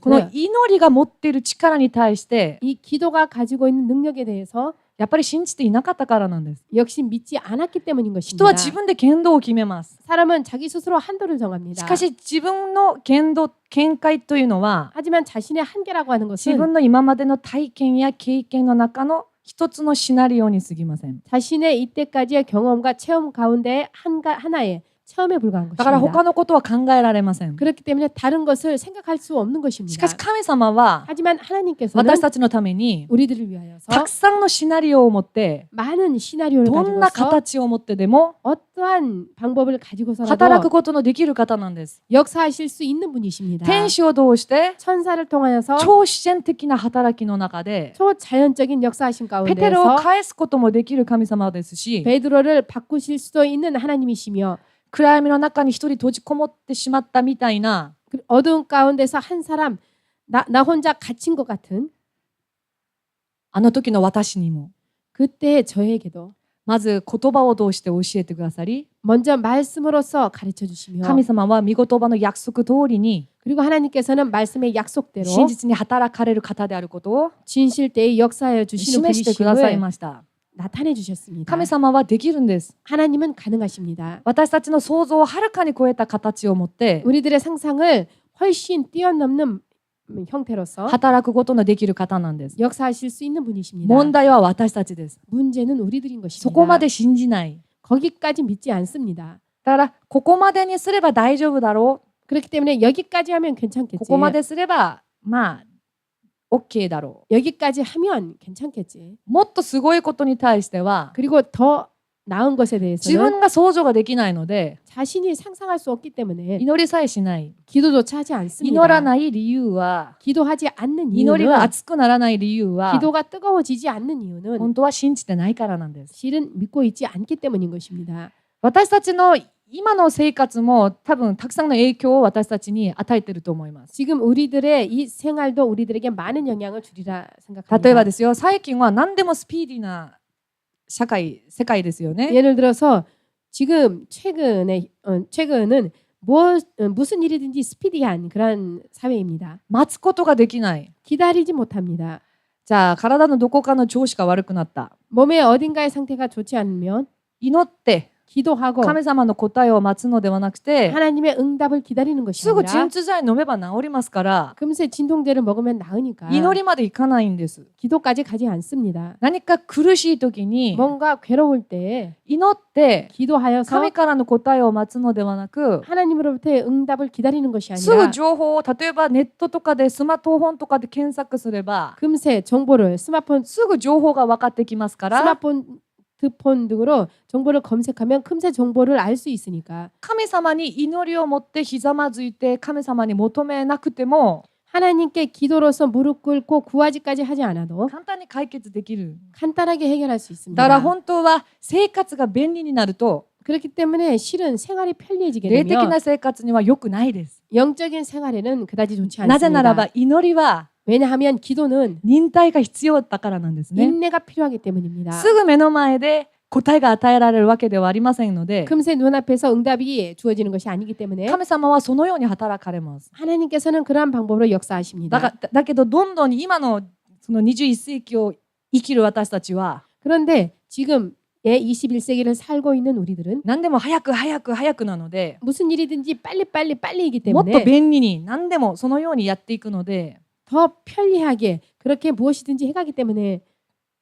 の 100% 祈りが持っている力に対して 이 기도가 가지고 있는 능력에 대해서 やっぱり信じていなかったからなんです。 역시 믿지 않았기 때문인 人は 것입니다. 自分で限度を決めます。 사람은 자기 스스로 한도를 し 정합니다. かし自分の限度、見解というのは 하지만 자신의 한계라고 하는 自 것은 分の今までの体験や経験の中の一つのシナリオに過ぎません。 자신의 이때까지의 경험과 체험 가운데 하나의 체험에 불과한 だから他 것입니다. のことは考えられません。 그렇기 때문에 다른 것을 생각할 수 없는 し 것입니다. かし神様は 하지만 하나님께서는 私たちのために 우리들을 위하여서 たくさんのシナリオを持って 많은 시나리오를 どんな 가지고서 形を持ってでも 어떠한 방법을 働く 가지고서라도 ことのできる方なんです。 역사하실 수 있는 분이십니다. 天使を通して 천사를 통하여서 超自然的な働きの中で 초자연적인 역사하신 ペテロを 가운데서 返すこともできる神様ですし 베드로를 바꾸실 수도 있는 하나님이시며 暗闇の中に一人閉じこもってしまったみたいな 그 어두운 가운데서 한 사람 나 혼자 갇힌 것 같은 あの時の私にも 그때 저에게도 まず言葉を通して教えてくださり 먼저 말씀으로서 가르쳐 주시며 神様は御言葉の約束通りに 그리고 하나님께서는 말씀의 약속대로 真実に働かれる方であることを 진실되이 역사하여 주시는 示してください 분이심을 ました。 나타내 주셨습니다. 神様はできるんです。 하나님은 가능하십니다. 私たちの想像をはるかに超えた形を持って 우리들의 상상을 훨씬 뛰어넘는 형태로서 働くことのできる方なんです。 역사하실 수 있는 분이십니다. 問題は私たちです。 문제는 우리들인 そこま 것입니다. で信じない。 거기까지 믿지 않습니다. だからここまでにすれば大丈夫だろ 그렇기 때문에 여기까지 하면 う。 괜찮겠지. ここまですればまあ OK だろ 여기까지 하면 괜찮겠지. う。もっとすごいことに対しては 그리고 더 나은 것에 自 대해서는 分が想像ができないので 자신이 상상할 수 없기 때문에 祈りさえしない。 기도조차 하지 않습니다. 祈らない理由は 기도하지 않는 祈り 이유는 が熱くならない理由は 기도가 뜨거워지지 않는 이유는 本当は信じてないからなんです。 실은 믿고 있지 않기 때문인 것입니다. 私たちの今の生活も多分たくさんの影響を私たちに与えていると思います。 지금 우리들의 이 생활도 우리들에게 많은 영향을 주리라 例え 생각합니다. ばですよ、最近は何でもスピーディーな世界ですよね。 예를 들어서 지금 최근은 무슨 일이든지 스피디한 그런 사회입니다. 待つことができない。 기다리지 못합니다. じゃあ体のどこかの調子が悪くなった。 몸의 어딘가의 상태가 좋지 않으면 祈って 기도하고 神様の答えを待つのではなくて 하나님의 응답을 기다리는 것이 すぐ 아니라 鎮痛剤飲めば治りますから 금세 진통제를 먹으면 나으니까 祈りまでいかないんです。 기도까지 가지 않습니다. 何か苦しい時に 뭔가 괴로울 때 祈って 기도하여서 神からの答えを待つのではなく 하나님으로부터의 응답을 기다리는 것이 すぐ 아니라 情報を例えばネットとかでスマートフォンとかで検索すれば 금세 정보를 すぐ情報が分かってきますから 스마트폰 등으로 정보를 검색하면 금세 정보를 알 수 있으니까 神様に祈りを持ってひざまずいて神様に求めなくても 하나님께 기도로서 무릎 꿇고 구하지까지 하지 않아도 簡単に解決できる。 간단하게 해결할 수 だ 있습니다. から本当は生活が便利になると 그렇기 때문에 실은 생활이 편리해지게 霊的 되면 な生活には良くないです。 영적인 생활에는 그다지 좋지 なぜなら 않습니다. ば祈りは 왜냐하면 기도는 忍耐が必要だからなんですね。 인내가 필요하기 때문입니다. すぐ目の前で答えが与えられるわけではありませんので 금세 눈앞에서 응답이 주어지는 것이 아니기 때문에 神様はそのように働かれます。 하나님께서는 그러한 방법으로 역사하십니다. だけどどんどん今のその21世紀を生きる私たちは 그런데 지금의 21세기를 살고 있는 우리들은 何でも早くなので 무슨 일이든지 빨리이기 もっと 때문에 便利に何でもそのようにやっていくので 더 편리하게 그렇게 무엇이든지 해가기 때문에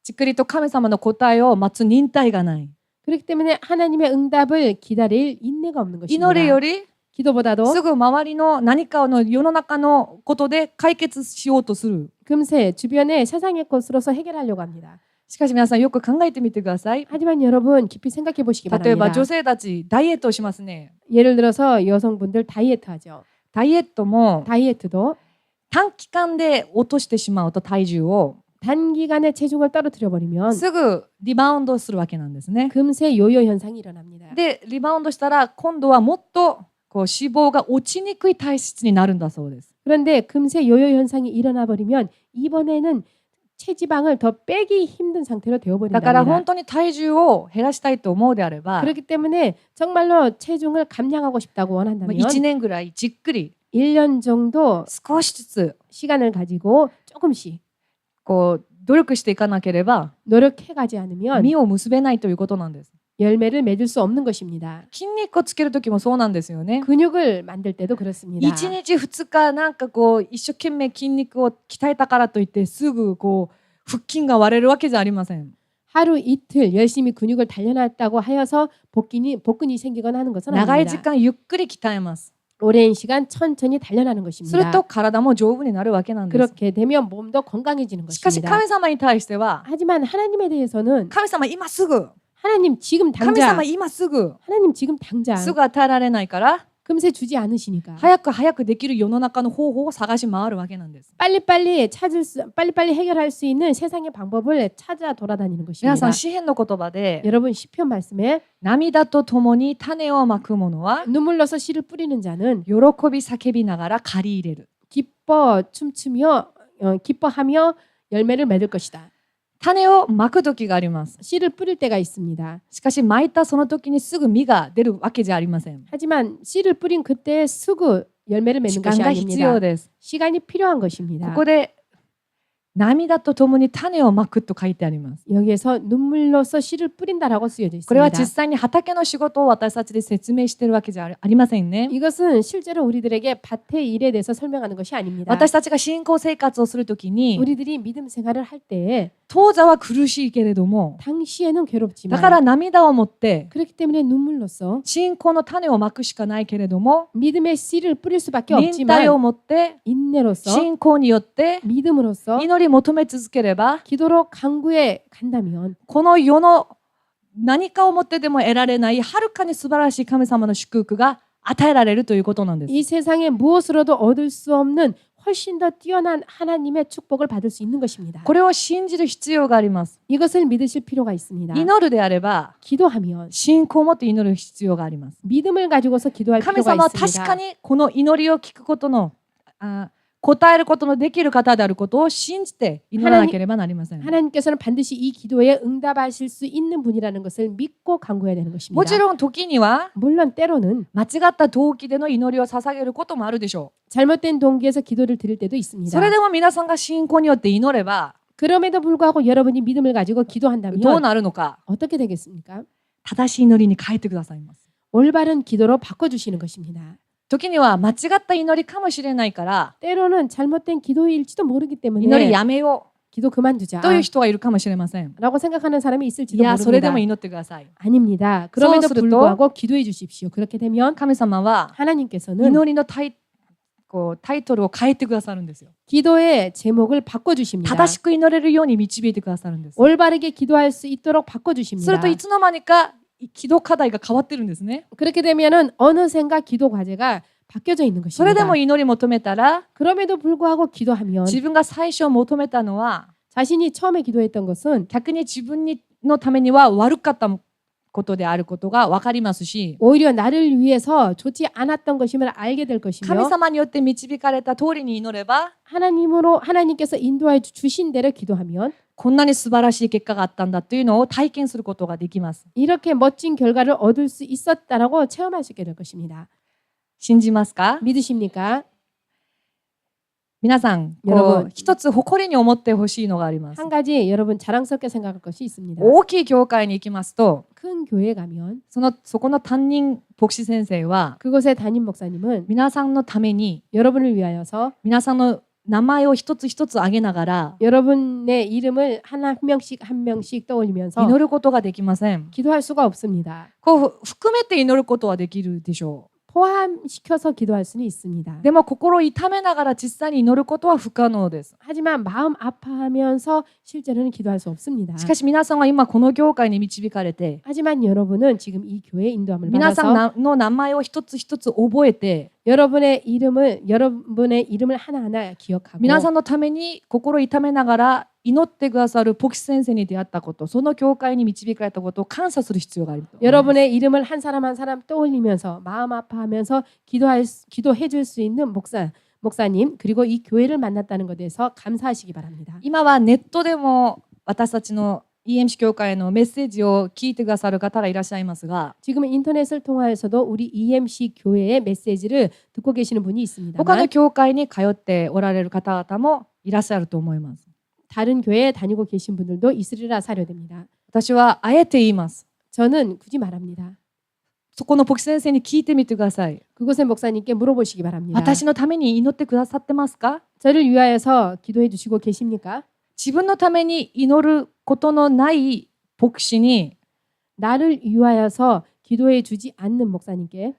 じっくりと神様の答えを待つ忍耐がない。 그렇기 때문에 하나님의 응답을 기다릴 인내가 없는 것입니다. 祈りより 기도보다도 すぐ周りの何かの世の中のことで解決しようとする。 금세 주변의 세상의 것으로서 해결하려고 합니다. しかし皆さんよく考えてみてください。 하지만 여러분 깊이 생각해 보시기 例えば 바랍니다. 女性たちダイエットをしますね。 예를 들어서 여성분들 다이어트하죠. ダイエットも 다이어트도 短期間で落としてしまうと体重を 단기간에 체중을 떨어뜨려 버리면 すぐリバウンドするわけなんですね。 금세 요요 현상이 일어납니다. でリバウンドしたら今度はもっとこう脂肪が落ちにくい体質になるんだそうです。 그런데 금세 요요 현상이 일어나 버리면 이번에는 체지방을 더 빼기 힘든 상태로 だから 되어버린답니다. 本当に体重を減らしたいと思うであれば 그렇기 때문에 정말로 체중을 감량하고 싶다고 まあ 원한다면 1年ぐらいじっくり 1년 정도 少しずつ 시간을 가지고 조금씩 こう努力していかなければ 노력해가지 않으면 実を結べないということなんです。 열매를 맺을 수 없는 것입니다. 筋肉をつける時もそうなんですよね。 근육을 만들 때도 그렇습니다. 1日2日なんかこう一生懸命筋肉を鍛えたからといってすぐこう腹筋が割れるわけじゃありません。 하루 이틀 열심히 근육을 단련했다고 하여서 복근이 생기거나 하는 것은 長い時 아닙니다. 間ゆっくり鍛えます。 오랜 시간 천천히 단련하는 する 것입니다. と体も丈夫になるわけなんです。 그렇게 되면 몸도 건강해지는 しかし 것입니다. 神様に対しては 하지만 하나님에 대해서는 神様今すぐ 하나님 지금 神 당장 様今すぐ 하나님 지금 당장 すぐ与えられないから 금세 주지 않으시니까 早くできる世の中の方法を探し回るわけなんです。 빨리빨리 해결할 수 있는 세상의 방법을 찾아 돌아다니는 皆さ 것입니다. ん詩篇の言葉で 여러분 시편 말씀에 涙とともに種をまく者は 눈물로서 씨를 뿌리는 자는 喜び叫びながら刈り入れる。 기뻐하며 열매를 맺을 것이다. 種をまく時があります。 씨를 뿌릴 때가 있습니다. しかしまいたその時にすぐ実が出るわけじゃありません。 하지만 씨를 뿌린 그때 쓰고 열매를 時 맺는 것이 間が必 아닙니다. 要です。 시간이 필요한 こ 것입니다. こで涙とともに種をまくと書いてあります。 여기에서 눈물로서 씨를 뿌린다라고 쓰여져 これは 있습니다. 実際に畑の仕事を私たちで説明しているわけじゃありませんね。 이것은 실제로 우리들에게 밭의 일에 대해서 설명하는 것이 아닙니다. 私たちが信仰生活をするときに 우리들이 믿음 생활을 할 때에 当座は苦しいけれども、 당시에는 だ 괴롭지만 から涙を持って 그렇기 때문에 눈물로써 信仰の種をまくしかないけれども、 믿음의 씨를 뿌릴 수밖에 忍耐を 없지만 持って 인내로서 信仰によって 믿음으로써 祈り求め続ければ、 기도로 강구해 간다면 この世の何かをもってでも得られないはるかに素晴らしい神様の祝福が与えられるということなんです。 이 세상에 무엇으로도 얻을 수 없는 훨씬 더 뛰어난 하나님의 축복을 받을 수 있는 것입니다. これを信じる必要があります。 이것을 믿으실 필요가 있습니다. 祈るであれば 기도하면 信仰を持って祈る必要があります。 믿음을 가지고서 기도할 神 필요가 様は確 있습니다. かにこの祈りを聞くことの答えることのできる方であることを信じて祈らなければなりません。 하나님께서는 반드시 이 기도에 응답하실 수 있는 분이라는 것을 믿고 간구해야 되는 も 것입니다. ちろん時には 물론 때로는 間違った動機での祈りを捧げることもあるでしょ 잘못된 동기에서 기도를 드릴 때도 う。 있습니다. それでも皆さんが信仰によって祈れば 그럼에도 불구하고 여러분이 믿음을 가지고 どう 기도한다면 なるのか、 어떻게 되겠습니까? 正しい祈りに変えてくださいます。 올바른 기도로 바꿔주시는 것입니다. 時には間違った祈りかもしれないから 때로는 잘못된 기도일지도 모르기 祈り 때문에 やめよ 기도 그만두자 うという人がいるかもしれません。 라고 생각하는 사람이 い 있을지도 や、それで 모릅니다. も祈ってください。 아닙니다. 그럼에도 소스를 또- 불구하고 기도해 주십시오. 그렇게 되면 神様は 하나님께서는 祈りのタイトルを変えてくださるんですよ。 기도의 제목을 바꿔주십니다. 正しく祈れるように導いてくださるんです。 올바르게 기도할 수 있도록 す 바꿔주십니다. るといつの間にか祈祷課題が変わってるんですね。 그렇게 되면은 어느샌가 기도 과제가 바뀌어져 있는 それで 것입니다. も祈り求めたら 그럼에도 불구하고 기도하면 自分が最初求めたのは 자신이 처음에 기도했던 것은 逆に自分のためには悪かったことであることが分かりますし、 오히려 나를 위해서 좋지 않았던 것임을 알게 될 神 것이며 様によって導かれた通りに祈れば 하나님께서 인도해 주신 대로 기도하면 こんなに素晴らしい結果があったんだというのを体験することができます。 이렇게 멋진 결과를 얻을 수 있었다라고 체험할 수 있게 될 것입니다. 信じますか？ 믿으십니까? 皆さん、여러분一つ誇りに思ってほしいのがあります。 한 가지 여러분 자랑스럽게 생각할 것이 있습니다. 大きい教会に行きますと、 큰 교회에 가면 そこの担任牧師先生は 그곳의 담임 목사님은 皆さんのために 여러분을 위하여서 皆さんの名前を一つ一つ挙げながら 여러분의 이름을 한 명씩 한 명씩 떠올리면서 祈ることができません。 기도할 수가 없습니다. 含めて祈ることはできるでしょ 포함시켜서 기도할 수는 있습니다. う。でも心を痛めながら実際に祈ることは不可能です。 하지만 마음 아파하면서 실제로는 기도할 수 없습니다. しかし皆さんは今この教会に導かれて、 하지만 여러분은 지금 이 교회의 인도함을 皆さ 받아서 んの名前を一つ一つ覚えて、 여러분의 이름을 하나하나 기억하고 皆さんのために心を痛めながら祈ってくださる牧師先生に出会ったこと、その教会に導かれたことを感謝する必要があると思います。 여러분의 이름을 한 사람 한 사람 떠올리면서 마음 아파하면서 기도해 줄 수 있는 목사님 그리고 이 교회를 만났다는 것에 대해서 감사하시기 바랍니다. 今はネットでも私たちの EMC 教会のメッセージを聞いてくださる方がいらっしゃいますが、 지금 인터넷을 통하여서도 우리 EMC 교회의 메시지를 듣고 계시는 분이 他の 있습니다만 教会に通っておられる方々もいらっしゃると思います。 다른 교회에 다니고 계신 분들도 있으리라 사료됩니다. 私はあえて言います。 저는 굳이 말합니다. そこの牧師先生に聞いてみてください。 그곳의 목사님께 물어보시기 바랍니다. 私のために祈ってくださってますか？ 저를 위하여서 기도해 주시고 계십니까? 自分のために祈ることのない牧師に 나를 위하여서 기도해 주지 않는 목사님께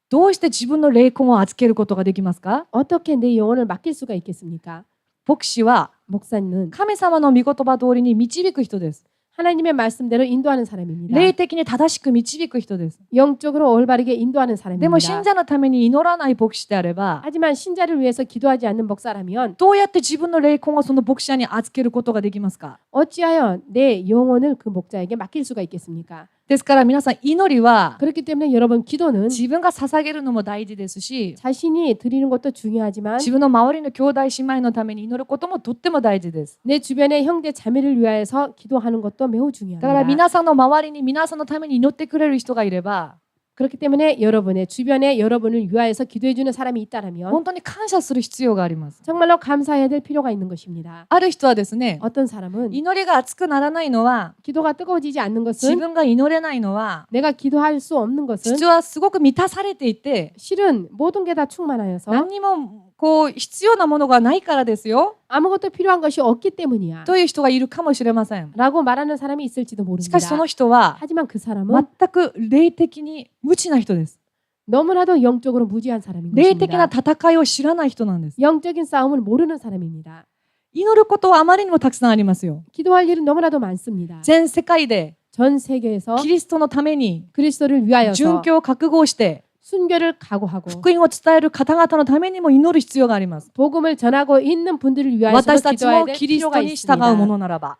どうして自分の霊魂を預けることができますか？ 어떻게 내 영혼을 맡길 수가 있겠습니까? 牧師は 목사님은 神様の御言葉通りに導く人です。 하나님의 말씀대로 인도하는 사람입니다. 霊的に正しく導く人です。 영적으로 올바르게 인도하는 でも信 사람입니다. 者のために祈らない牧師であれば、 하지만 신자를 위해서 기도하지 않는 목사라면 どうやって自分の霊魂をその牧者に預けることができますか？ 어찌하여 내 영혼을 그 목자에게 맡길 수가 있겠습니까? ですから皆さん祈りは 그렇기 때문에 여러분 기도는 自分が捧げるのも大事ですし、 자신이 드리는 것도 중요하지만 自分の周りの兄弟姉妹のために祈ることもとっても大事です。 내 주변의 형제 자매를 위하여서 기도하는 것도 매우 だから 중요합니다. 皆さんの周りに皆さんのために祈ってくれる人がいれば、 그렇기 때문에 여러분의 주변에 여러분을 위하여서 기도해 주는 사람이 있다라면 本当に感謝する必要があります。 정말로 감사해야 될 필요가 있는 것입니다. ある人はですね、 어떤 사람은 祈りが熱くならないのは、 기도가 뜨거워지지 않는 自 것은 分が祈れないのは、 내가 기도할 수 없는 것은 実はすごく満たされていて、 실은 모든 게 다 충만하여서 何にもこう必要なものがないからですよ 아무것도 필요한 것이 없기 때문이야. という人がいるかもしれません。 라고 말하는 사람이 있을지도 しかしそ 모릅니다. の人は 하지만 그 사람은 全く霊的に無知な人です。 너무나도 영적으로 무지한 사람인 霊的な 것입니다. 戦いを知らない人なんです。 영적인 싸움을 모르는 사람입니다. 祈ることはあまりにもたくさんありますよ。 기도할 일은 너무나도 많습니다. 全世界で 전 세계에서 キリストのために 그리스도를 위하여서 殉教を覚悟して 순교를 각오하고 福音を伝える方々のためにも祈る必要があります。 복음을 전하고 있는 분들을 私 위하여서 たち 기도해야 も 될 キリス 필요가 トに従うも 있습니다. のならば、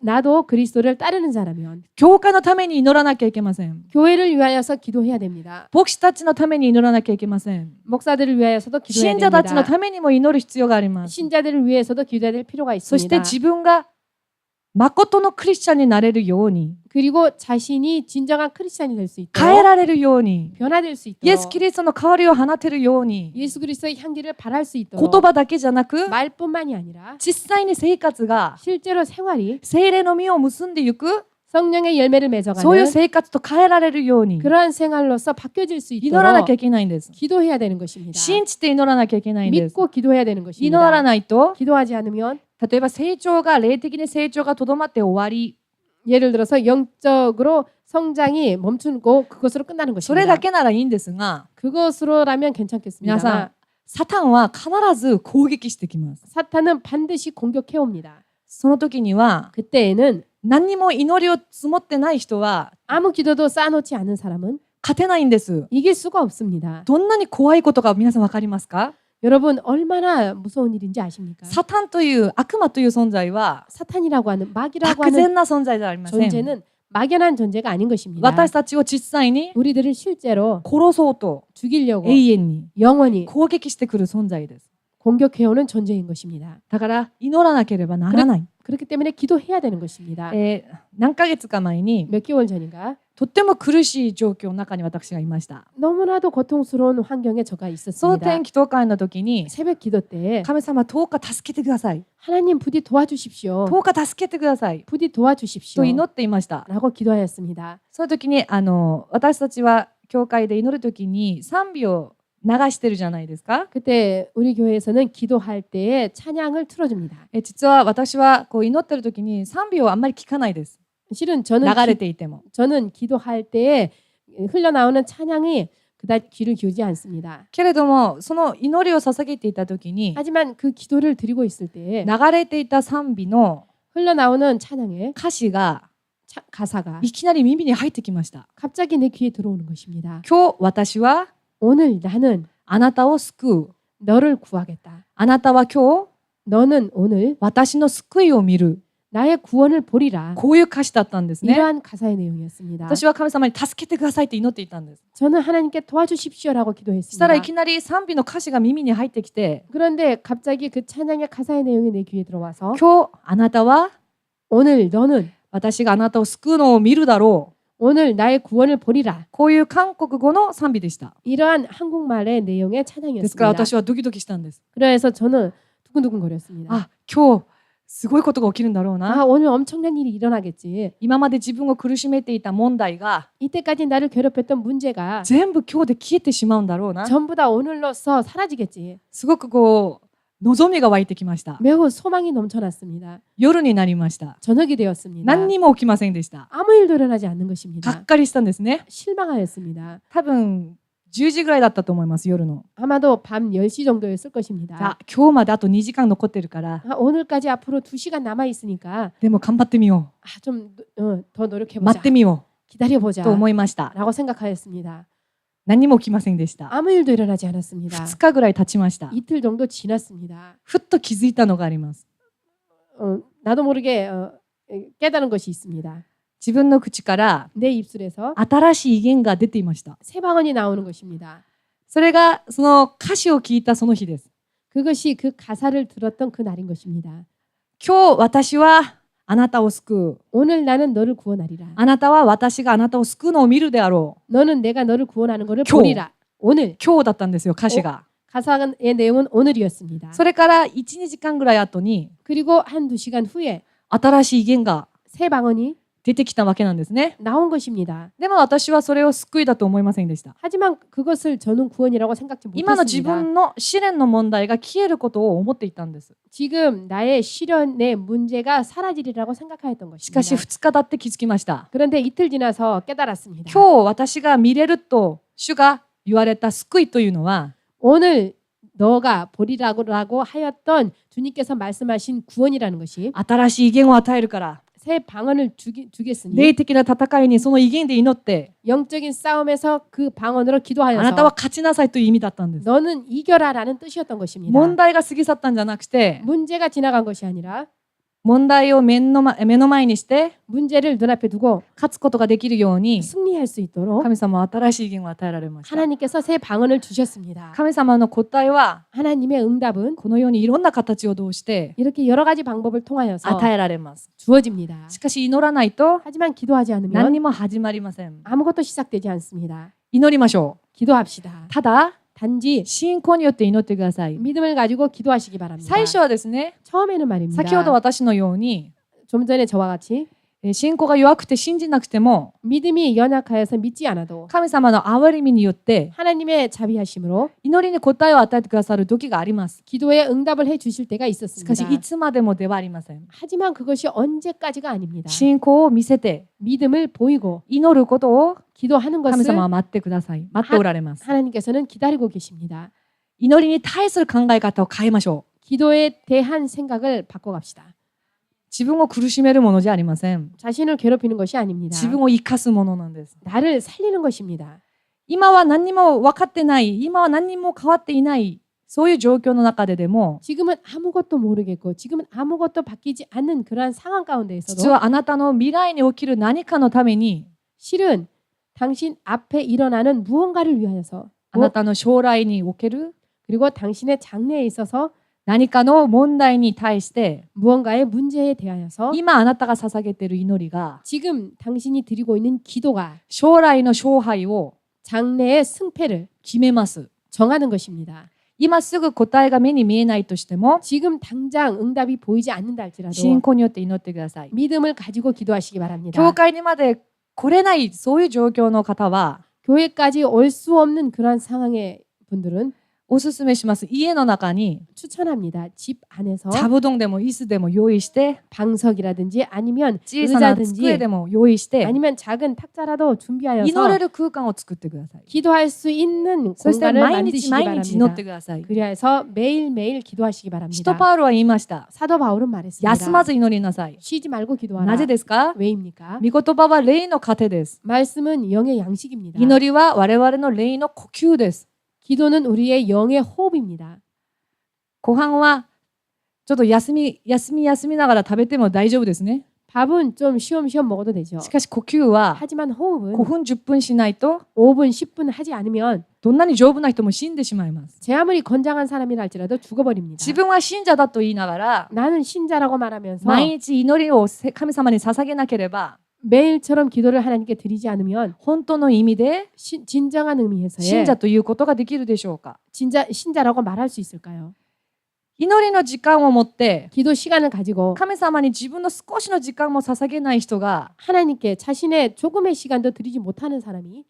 나도 그리스도를 따르는 자라면 教会のために祈らなきゃいけません。 교회를 위하여서 기도해야 됩니다. 牧師たちのために祈らなきゃいけません。 목사들을 위하여서도 기도해야 信者たちの 됩니다. ためにも祈る必要があります。 신자들을 위해서도 기도해야 될 필요가 そして 있습니다. 自分が誠のクリスチャンになれるように、 그리고 자신이 진정한 크리스찬이 될 수 変え 있도록 られるように、 변화될 수 イエス・キ 있도록 リストの代わりを放てるように、 예수 그리스도의 향기를 발할 수 言 있도록 葉だけじゃなく、 말뿐만이 아니라 実際に生活が 실제로 생활이 聖霊の実を結んでいく、 성령의 열매를 そういう 맺어가는 生活と変えられるように 그러한 생활로서 바뀌어질 수 祈らな 있도록 きゃいけないんです。 기도해야 되는 것입니다. 信じて祈らなきゃいけないんです。 믿고 기도해야 되는 祈ら 것입니다. ないと、 기도하지 않으면 例えば成長が、霊的に成長がとどまって終わり、 예를 들어서 영적으로 성장이 멈추고 그것으로 끝나는 それ 것입니다. だけならいいんですが、 그것으로라면 皆さ 괜찮겠습니다만 ん、サタンは必ず攻撃してきます。 사탄은 반드시 공격해 옵니다. その時には、 그때에는 何にも祈りを積もってない人は 아무 기도도 쌓아놓지 않은 사람은 勝てないんです。 이길 수가 없습니다. どんなに怖いことか皆さん分かりますか？ 여러분 얼마나 무서운 일인지 아십니까? サタンという悪魔という存在は 사탄이라고 하는 마귀라고 漠 하는 然な存在じゃありません。 존재는 막연한 존재가 아닌 것입니다. 私たちを実際に 우리들을 실제로 殺そうと 죽이려고 永遠に 영원히 攻撃してくる存在です。 공격해오는 존재인 것입니다. だから祈らなければならない。 그렇기 때문에 기도해야 되는 것입니다. 何ヶ月か前に 몇 개월 전인가 とっても苦しい状況の中に私がいました。 너무나도 고통스러운 환경에 저가 蒼 있었습니다. 天祈祷会の時に 새벽 기도 때 神様どうか助けてください。 하나님 부디 도와주십시오. どうか助けてください。 부디 도와주십시오. と祈っていました。 라고 기도하였습니다. その時に私たちは教会で祈る時に賛美を流してるじゃないですか。 그때 우리 교회에서는 기도할 때에 찬양을 틀어줍니다. 実は私はこう祈ってる時に賛美をあんまり聞かないです。 실은 流れていても。 저는 기도할 때에 흘러나오는 찬양이 그다지 귀를 기울이지 않습니다. けれどもその祈りを捧げていた時に 하지만 그 기도를 드리고 있을 때에 流れていた賛美の 흘러나오는 찬양의 歌詞が 가사가 いきなり耳に入ってきました。 갑자기 내 귀에 들어오는 것입니다. 今日私は 오늘 나는 あなたを救う。 너를 구하겠다. あなたは今日 너는 오늘 私の救いを見る。 나의 구원을 보리라. こういう歌詞だったんですね。 이러한 가사의 내용이었습니다. 私は神様に助けてくださいって祈っていたんです。 저는 하나님께 도와주십시오라고 そしたら 기도했습니다. いきなり賛美の歌詞が耳に入ってきて、 그런데 갑자기 그 찬양의 가사의 내용이 내 귀에 들어와서 今日あなたは 오늘 너는 私があなたを救うのを見るだろう。 오늘 나의 구원을 보리라. こういう韓国語の賛美でした。 이러한 한국말의 내용의 ですから 찬양이었습니다. 私はドキドキしたんです。 그래서 저는 두근두근거렸습니다. あ、今日すごいことが起きるんだろうな。 오늘 엄청난 일이 일어나겠지. 今まで自分を苦しめていた問題が 이때까지 나를 괴롭혔던 문제가 全部今日で消えてしまうんだろうな。 전부 다 오늘로써 사라지겠지. すごくこう望みが湧いてきました。 매우 소망이 넘쳐났습니다. 夜になりました。 저녁이 되었습니다. 何にも起きませんでした。 아무 일도 일어나지 않는 が 것입니다. っかりしたんですね。 실망하였습니다. 多分10時ぐらいだったと思います、夜の。 아마도 밤 10시 정도였을 じゃ 것입니다. あ今日まであと2時間残ってるから、 오늘까지 앞으로 2시간 남아 있으니까 でも頑張ってみよ 좀 더 う。 노력해보자. 待ってみよ 기다려보자. うと思いました。 라고 생각하였습니다. 何も起きませんでした。 아무 일도 일어나지 않았습니다. 2日ぐらい経ちました。 이틀 정도 지났습니다. ふっと気づいたのがあります。 나도 모르게 깨달은 것이 있습니다. 自分の口から 내 입술에서 新しい威厳が出ていました。 새 방언이 나오는 것입니다. それがその歌詞を聞いたその日です。 그것이 그 가사를 들었던 그 날인 것입니다. 今日私はあなたを救う。 오늘 나는 너를 구원하리라. あなたは私があなたを救うのを見るであろう。 너는 내가 너를 구원하는 것을 교. 보리라. 오늘 今日だったんですよ、歌詞が。 가사의 내용은 오늘이었습니다. それから1、2時間ぐらい後に 그리고 한 2시간 후에 新しい威厳が 새 방언이 出てきたわけなんですね。 나온 것입니다. でも私はそれを救いだと思いませんでした。 하지만 그것을 저는 구원이라고 생각지 今の自 못했습니다. 分の試練の問題が消えることを思っていたんです。 지금 나의 시련의 문제가 사라지리라고 생각하였던 しかし 것입니다. 2日経って気づきました。 그런데 이틀 지나서 깨달았습니다. 今日私が見れると主が言われた救いというのは 오늘 너가 보리라고 하였던 주님께서 말씀하신 구원이라는 것이 新しい威厳を与えるから 새 방언을 주겠으니 霊的な戦いにその威厳で祈って 영적인 싸움에서 그 방언으로 あなた 기도하여서 は勝ちなさいという意味だったんです。 너는 이겨라라는 뜻이었던 것입니다. 問題が過ぎ去ったんじゃなくて 문제가 지나간 것이 아니라 問題を目の前にして 문제를 눈앞에 두고 勝つことができるように 승리할 수 있도록 神様は新しい威厳を与えられました。 하나님께서 새 방언을 주셨습니다. 神様の答えは 하나님의 응답은 このようにいろんな形を通して 이렇게 여러 가지 방법을 통하여서 与えられます。 주어집니다. しかし祈らないと 하지만 기도하지 何 않으면 にも始まりません。 아무것도 시작되지 않습니다. 祈りましょう。 기도합시다. ただ 단지 信仰によって祈ってください。 믿음을 가지고 기도하시기 바랍니다. 最初はですね、 처음에는 말입니다. 先ほど私のように 좀 전에 저와 같이 信仰が弱くて信じなくても 믿음이 연약하여서 믿지 않아도 神様の憐れみによって 하나님의 자비하심으로 祈りに答えを与えてくださる時があります。 기도에 응답을 해 주실 때가 しかし 있었습니다. いつまでもではありません。 하지만 그것이 언제까지가 아닙니다. 信仰を見せて 믿음을 보이고 祈ることを 기도하는 神 것을 様は待ってください。待っておられます。 하나님께서는 기다리고 계십니다. 祈りに対する考え方を変えましょう。 기도에 대한 생각을 바꿔갑시다. 自分を苦しめるものじゃありません。 자신을 괴롭히는 것이 아닙니다. 自分を生かすものなんです。 나를 살리는 것입니다. 今は何にも分かってない、今は何にも変わっていない、そういう状況の中ででも、 지금은 아무것도 모르겠고 지금은 아무것도 바뀌지 않는 그러한 상황 実 가운데에서도 はあなたの未来に起きる何かのために、 실은 당신 앞에 일어나는 무언가를 위하여서 あなたの将来における 그리고 당신의 장래에 있어서 何かの問題に対して 무언가의 문제에 대하여서 今あなたが捧げている祈りが 지금 당신이 드리고 있는 기도가 将来の勝敗を 장래의 승패를 決めます。 정하는 것입니다. 今すぐ答えが目に見えないとしても 지금 당장 응답이 보이지 않는다 할지라도 信仰によって祈ってください。 믿음을 가지고 기도하시기 바랍니다. 教会にまで来れないそういう状況の方は 교회까지 올 수 없는 그런 상황의 분들은 おすすめします。家の中に 추천합니다. 집 안에서 座布団でも椅子でも用意して 방석이라든지 아니면 小さな机 의자든지 でも用意して 아니면 작은 탁자라도 祈れ 준비하여서 る空間を作ってください。 기도할 수 있는 そして 공간을 毎日 만드시기 毎日祈って 바랍니다. ください。 그래서 매일매일 기도하시기 使徒 바랍니다. パウロは言いました。 사도 바울은 休ま 말했습니다. ず祈りなさい。 쉬지 말고 な 기도하라. ぜですか？ 왜입니까? 御言葉は霊の糧です。 말씀은 영의 양식입니다. 祈りは我々の霊の呼吸です。 기도는 우리의 영의 호흡입니다. 後半はちょっと休みながら食べても大丈夫ですね。 밥은 좀 쉬엄쉬엄 먹어도 되죠. しかし呼吸は 하지만 호흡은 5分10分しないと 5분, 10분 하지 않으면 どんなに丈夫な人も死んでしまいます。 제 아무리 건장한 사람이라 할지라도 죽어버립니다. 自分は信者だと言いながら 나는 신자라고 말하면서 毎日祈りを神様に捧げなければ 매일처럼 기도를 하나님께 드리지 않으면 本当の意味で 진정한 의미에서의 信者ということができるでしょうか？ 신자라고 말할 수 있을까요? 祈りの時間を持って 기도 시간을 가지고 神様に自分の少しの時間も捧げない人が 하나님께 자신의 조금의 시간도 드리지 못하는 사람이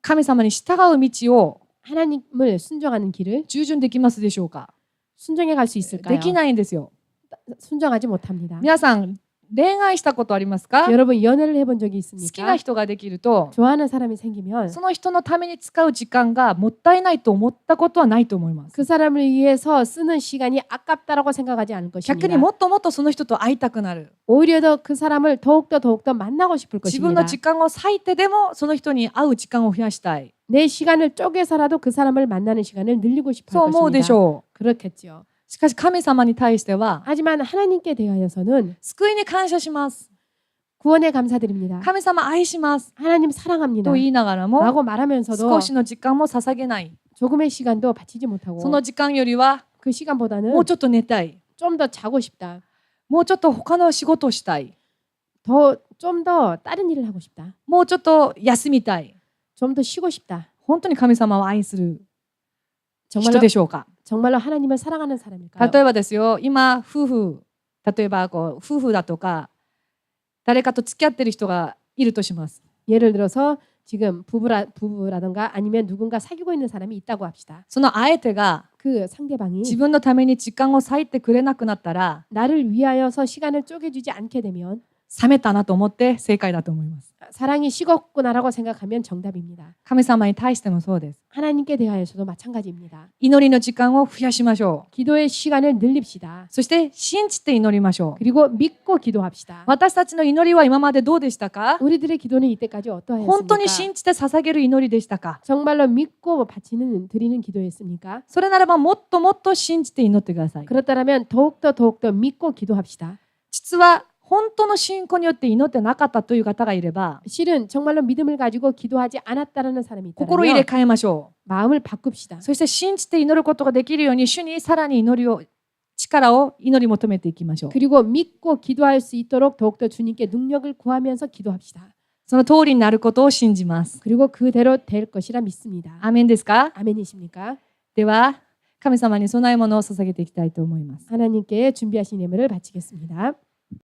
神様に従う道を 하나님을 순종하는 길을 従順できますでしょうか？ 순종해 갈 수 있을까요? できないんですよ。 순종하지 못합니다. 皆さん恋愛したことありますか？ 여러분 연애를 해본 적이 好きな 있습니까? 人ができると 좋아하는 사람이 생기면 その人のために使う時間がもったいないと思ったことはないと思います。 그 사람을 위해서 쓰는 시간이 아깝다라고 생각하지 않을 逆 것입니다. にもっともっとその人と会いたくなる。 오히려 더 그 사람을 더욱더 만나고 싶을 自分の 것입니다. 時間を割いてでもその人に会う時間を増やしたい。 내 시간을 쪼개서라도 그 사람을 만나는 시간을 늘리고 싶을 そう思うでし 것입니다. ょう。 그렇겠죠. しかし神様に対しては 하지만 하나님께 대하여서는 救いに感謝します。 구원에 감사드립니다. 神様愛します 하나님 사랑합니다. と言いながらも 라고 말하면서도 少しの時間も捧げない。 조금의 시간도 바치지 못하고 その時間よりは 그 시간보다는 もうちょっと寝たい。 좀 더 자고 싶다. もうちょっと他の仕事をしたい。 좀 더 다른 일을 하고 싶다. もうちょっと休みたい。 좀 더 쉬고 싶다. 本当に神様を愛する人 정말로 でしょうか？ 정말로 하나님을 사랑하는 사람일까요? 例えばですよ、今例えば夫婦だとか誰かと付き合ってる人がいるとします。 예를 들어서 지금 부부라든가 아니면 누군가 사귀고 있는 사람이 있다고 합시다. その相手が 그 상대방이 自分のために時間を割いてくれなくなったら 나를 위하여서 시간을 쪼개주지 않게 되면 冷めたなと思って正解だと思います。 사랑이 식었구나라고 생각하면 정답입니다. 神様に対してもそうです。 하나님께 대하여서도 마찬가지입니다. 祈りの時間を増やしましょう。 기도의 시간을 늘립시다. そして信じて祈りましょう。 그리고 믿고 기도합시다. 私たちの祈りは今までどうでしたか？ 우리들의 기도는 이때까지 本当に 어떠하였습니까? 信じて捧げる祈りでしたか？ 정말로 믿고 드리는 기도였습니까? それならばもっともっと信じて祈ってください。 그렇다면 더욱더 믿고 기도합시다. 実は本当の信仰によって祈ってなかったという方がいれば 실은 정말로 믿음을 가지고 기도하지 않았다라는 사람이 心入れ 있다면 替えましょ 마음을 바꿉시다. う。そして信じて祈ることができるように主にさらに力を祈り求めていきましょう。 그리고 믿고 기도할 수 있도록 더욱더 주님께 능력을 구하면서 기도합시다. その通りになることを信じます。 그리고 그대로 될 것이라 믿습니다. アーメンですか？ 아멘이십니까? では神様に供え物を捧げていきたいと思います。 하나님께 준비하신 예물을 바치겠습니다.